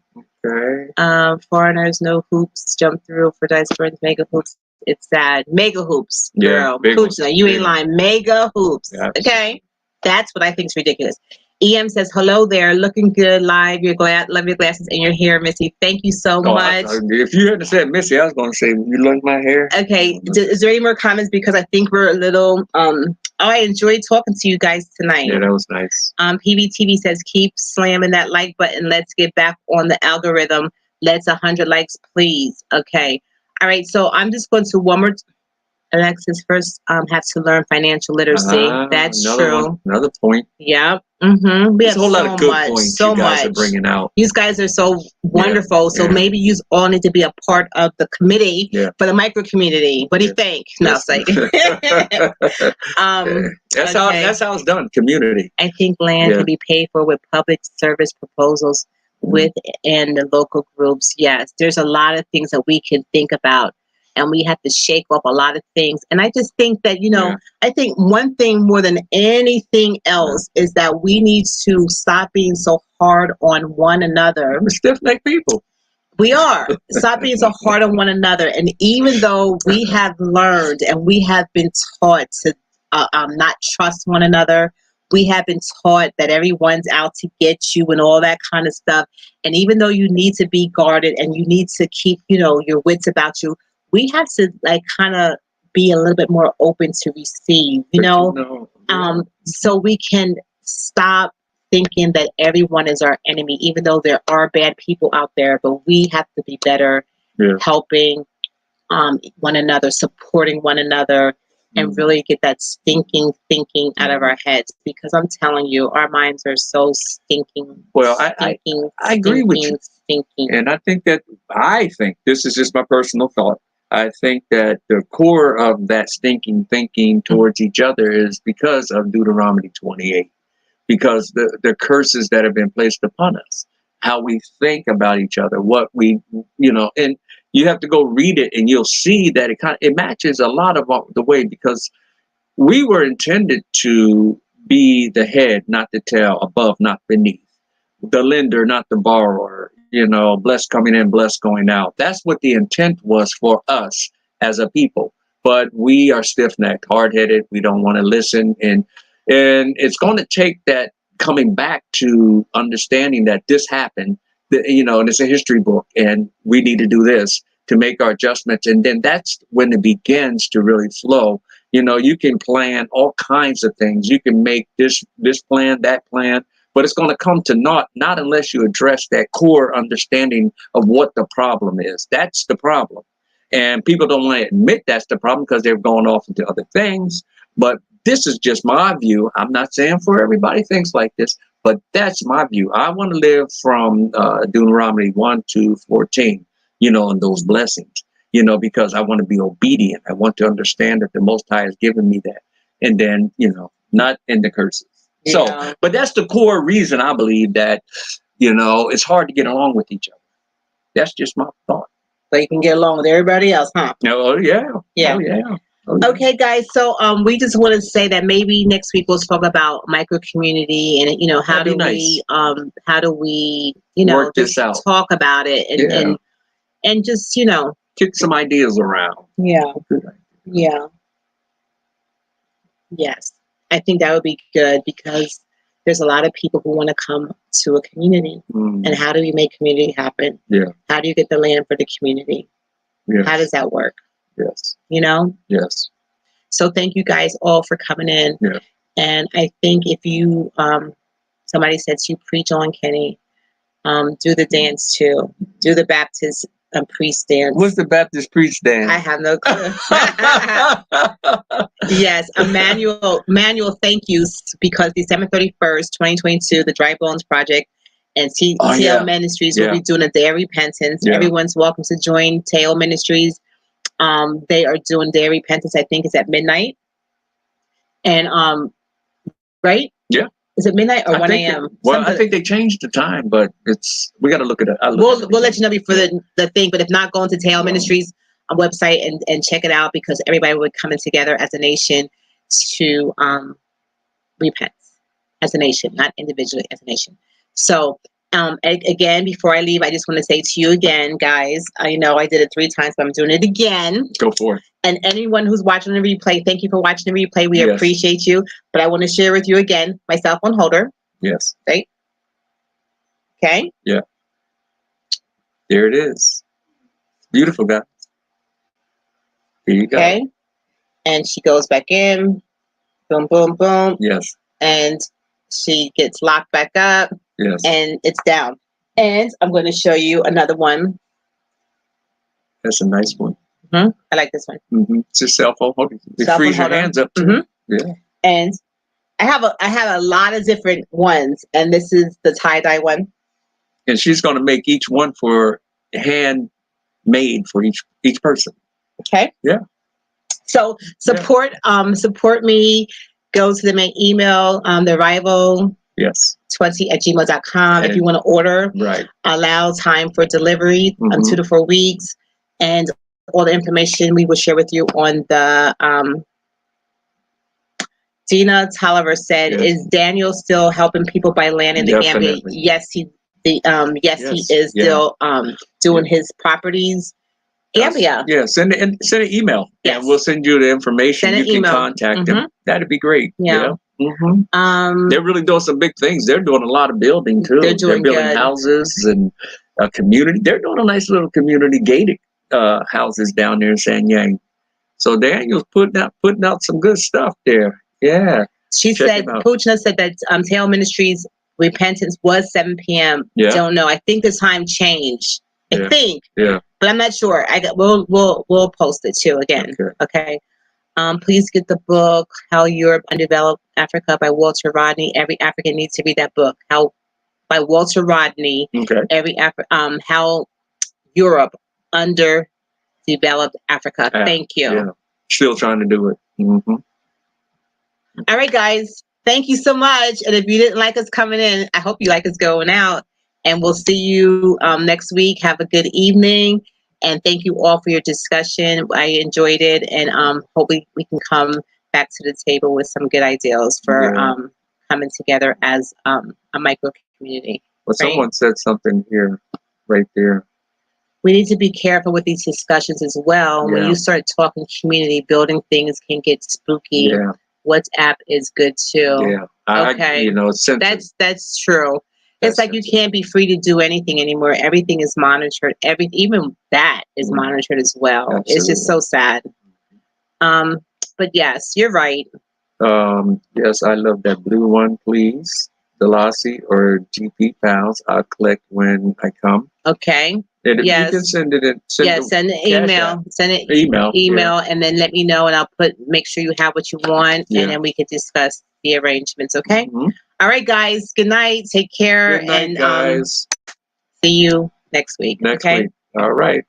Okay. Foreigners, no hoops, jump through for diaspora mega hoops. It's sad. Mega hoops, girl. Yeah, you ain't lying. Mega hoops. Yeah. Okay. That's what I think is ridiculous. EM says, hello there. Looking good live. Love your glasses and your hair, Missy. Thank you so much. If you hadn't said Missy, I was going to say, you like my hair? Okay. Is there any more comments? Because I think we're a little, I enjoyed talking to you guys tonight. Yeah, that was nice. PBTV says, keep slamming that like button. Let's get back on the algorithm. Let's 100 likes, please. Okay. All right, so I'm just going to one more. Alexis first have to learn financial literacy. That's true. Another point. Yeah. Mm-hmm. We have a whole lot of good points you guys are bringing out. You guys are so wonderful. So maybe you all need to be a part of the committee for the micro community. What do you think? No, it's like that's how it's done. Community. I think land can be paid for with public service proposals within the local groups. Yes, there's a lot of things that we can think about. And we have to shake off a lot of things. And I just think that, I think one thing more than anything else is that we need to stop being so hard on one another. We're stiff-necked people. We are. Stop being so hard on one another. And even though we have learned and we have been taught to not trust one another, we have been taught that everyone's out to get you and all that kind of stuff. And even though you need to be guarded and you need to keep, your wits about you, we have to kind of be a little bit more open to receive, you But know, so we can stop thinking that everyone is our enemy, even though there are bad people out there, but we have to be better helping one another, supporting one another, and really get that stinking thinking out of our heads, because I'm telling you, our minds are so stinking. Well, I agree with you. Stinking. And I think this is just my personal thought. I think that the core of that stinking thinking towards each other is because of Deuteronomy 28, because the curses that have been placed upon us, how we think about each other, what we, and you have to go read it and you'll see that it matches a lot of the way, because we were intended to be the head, not the tail, above, not beneath, the lender, not the borrower, blessed coming in, blessed going out. That's what the intent was for us as a people. But we are stiff-necked, hard-headed. We don't want to listen. And it's going to take that coming back to understanding that this happened, and it's a history book, and we need to do this to make our adjustments. And then that's when it begins to really flow. You can plan all kinds of things. You can make this plan, that plan, but it's going to come to naught, not unless you address that core understanding of what the problem is. That's the problem. And people don't want to admit that's the problem because they've gone off into other things. But this is just my view. I'm not saying for everybody thinks like this, but that's my view. I want to live from Deuteronomy 1 to 14, and those blessings, because I want to be obedient. I want to understand that the Most High has given me that. And then, not in the curses. Yeah. So, but that's the core reason I believe that, it's hard to get along with each other. That's just my thought. So you can get along with everybody else, huh? Oh, yeah. Yeah. Oh, yeah. Oh, yeah. Okay, guys. So we just want to say that maybe next week we'll talk about micro community and how do we work this out, talk about it and just kick some ideas around. Yeah. Yeah. Yes. I think that would be good because there's a lot of people who want to come to a community. And how do we make community happen? Yeah. How do you get the land for the community? Yes. How does that work? Yes. Yes. So thank you guys all for coming in. Yeah. And I think if you, somebody said to preach on, Kenny, do the dance too. Do the Baptist priest dance. What's the Baptist priest dance? I have no clue. Yes, manual thank yous, because December 31st, 2022, the Dry Bones Project and TL Ministries will be doing a day of repentance. Yeah. Everyone's welcome to join TL Ministries. They are doing day of repentance. I think it's at midnight. And right? Yeah. Is it midnight or 1 a.m.? Well, I think they changed the time, but we got to look at it. We'll let you know before the thing. But if not, go into TL Ministries website and check it out, because everybody would come in together as a nation to repent as a nation, not individually, as a nation. So again, before I leave, I just want to say to you again, guys, I know I did it 3 times, but I'm doing it again. Go for it. And anyone who's watching the replay, thank you for watching the replay. We appreciate you. But I want to share with you again my cell phone holder. Yes. Right? Okay? Yeah. There it is. Beautiful, guys. Here you go. Okay. And she goes back in. Boom, boom, boom. Yes. And she gets locked back up. Yes. And it's down. And I'm going to show you another one. That's a nice one. Mm-hmm. I like this one. Mm-hmm. It's a cell phone holder. You freeze your hands up too. Mm-hmm. Yeah. And I have a lot of different ones, and this is the tie-dye one. And she's going to make each one for handmade for each person. Okay. Yeah. So support me. Go to the main email, the Rival. Yes. 20@gmail.com. If you want to order, right. Allow time for delivery, 2 to 4 weeks, and all the information we will share with you on the. Dina Tolliver said, "Is Daniel still helping people buy land in the Gambia?" Yes, he is still doing his properties. Gambia. Yeah, send an email, and we'll send you the information. You can contact them. That'd be great. Yeah. They're really doing some big things. They're doing a lot of building too. They're building good houses and a community. They're doing a nice little community gated houses down there in San Yang. So Daniel's putting out some good stuff there. Yeah. She Check said, him out. Poochna said that Tail Ministries repentance was 7 p.m. Yeah. Don't know. I think the time changed. I think. Yeah. But I'm not sure. We'll post it too again. Okay. Please get the book How Europe Undeveloped Africa by Walter Rodney. Every African needs to read that book. By Walter Rodney. Okay. How Europe Underdeveloped Africa. Thank you. Yeah. Still trying to do it. Mm-hmm. All right, guys. Thank you so much. And if you didn't like us coming in, I hope you like us going out. And we'll see you next week. Have a good evening. And thank you all for your discussion. I enjoyed it. And hopefully we can come back to the table with some good ideas for coming together as a micro community. Well, right? Someone said something here, right there. We need to be careful with these discussions as well. Yeah. When you start talking community, building things can get spooky. Yeah. WhatsApp is good too. Yeah. Okay. That's true. It's That's like you can't be free to do anything anymore. Everything is monitored. Even that is monitored as well. Absolutely. It's just so sad. But yes, you're right. Yes, I love that blue one, please. Delassie or GP Pals. I'll collect when I come. Okay. And if yes. you can send it in, Send an email. Send an email, and then let me know, and I'll make sure you have what you want, and then we can discuss the arrangements. Okay. Mm-hmm. All right, guys. Good night. Take care. Good night, and guys. See you next week. Next okay? week. All right.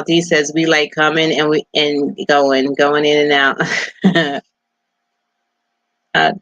Dee says we like coming and going in and out. Okay.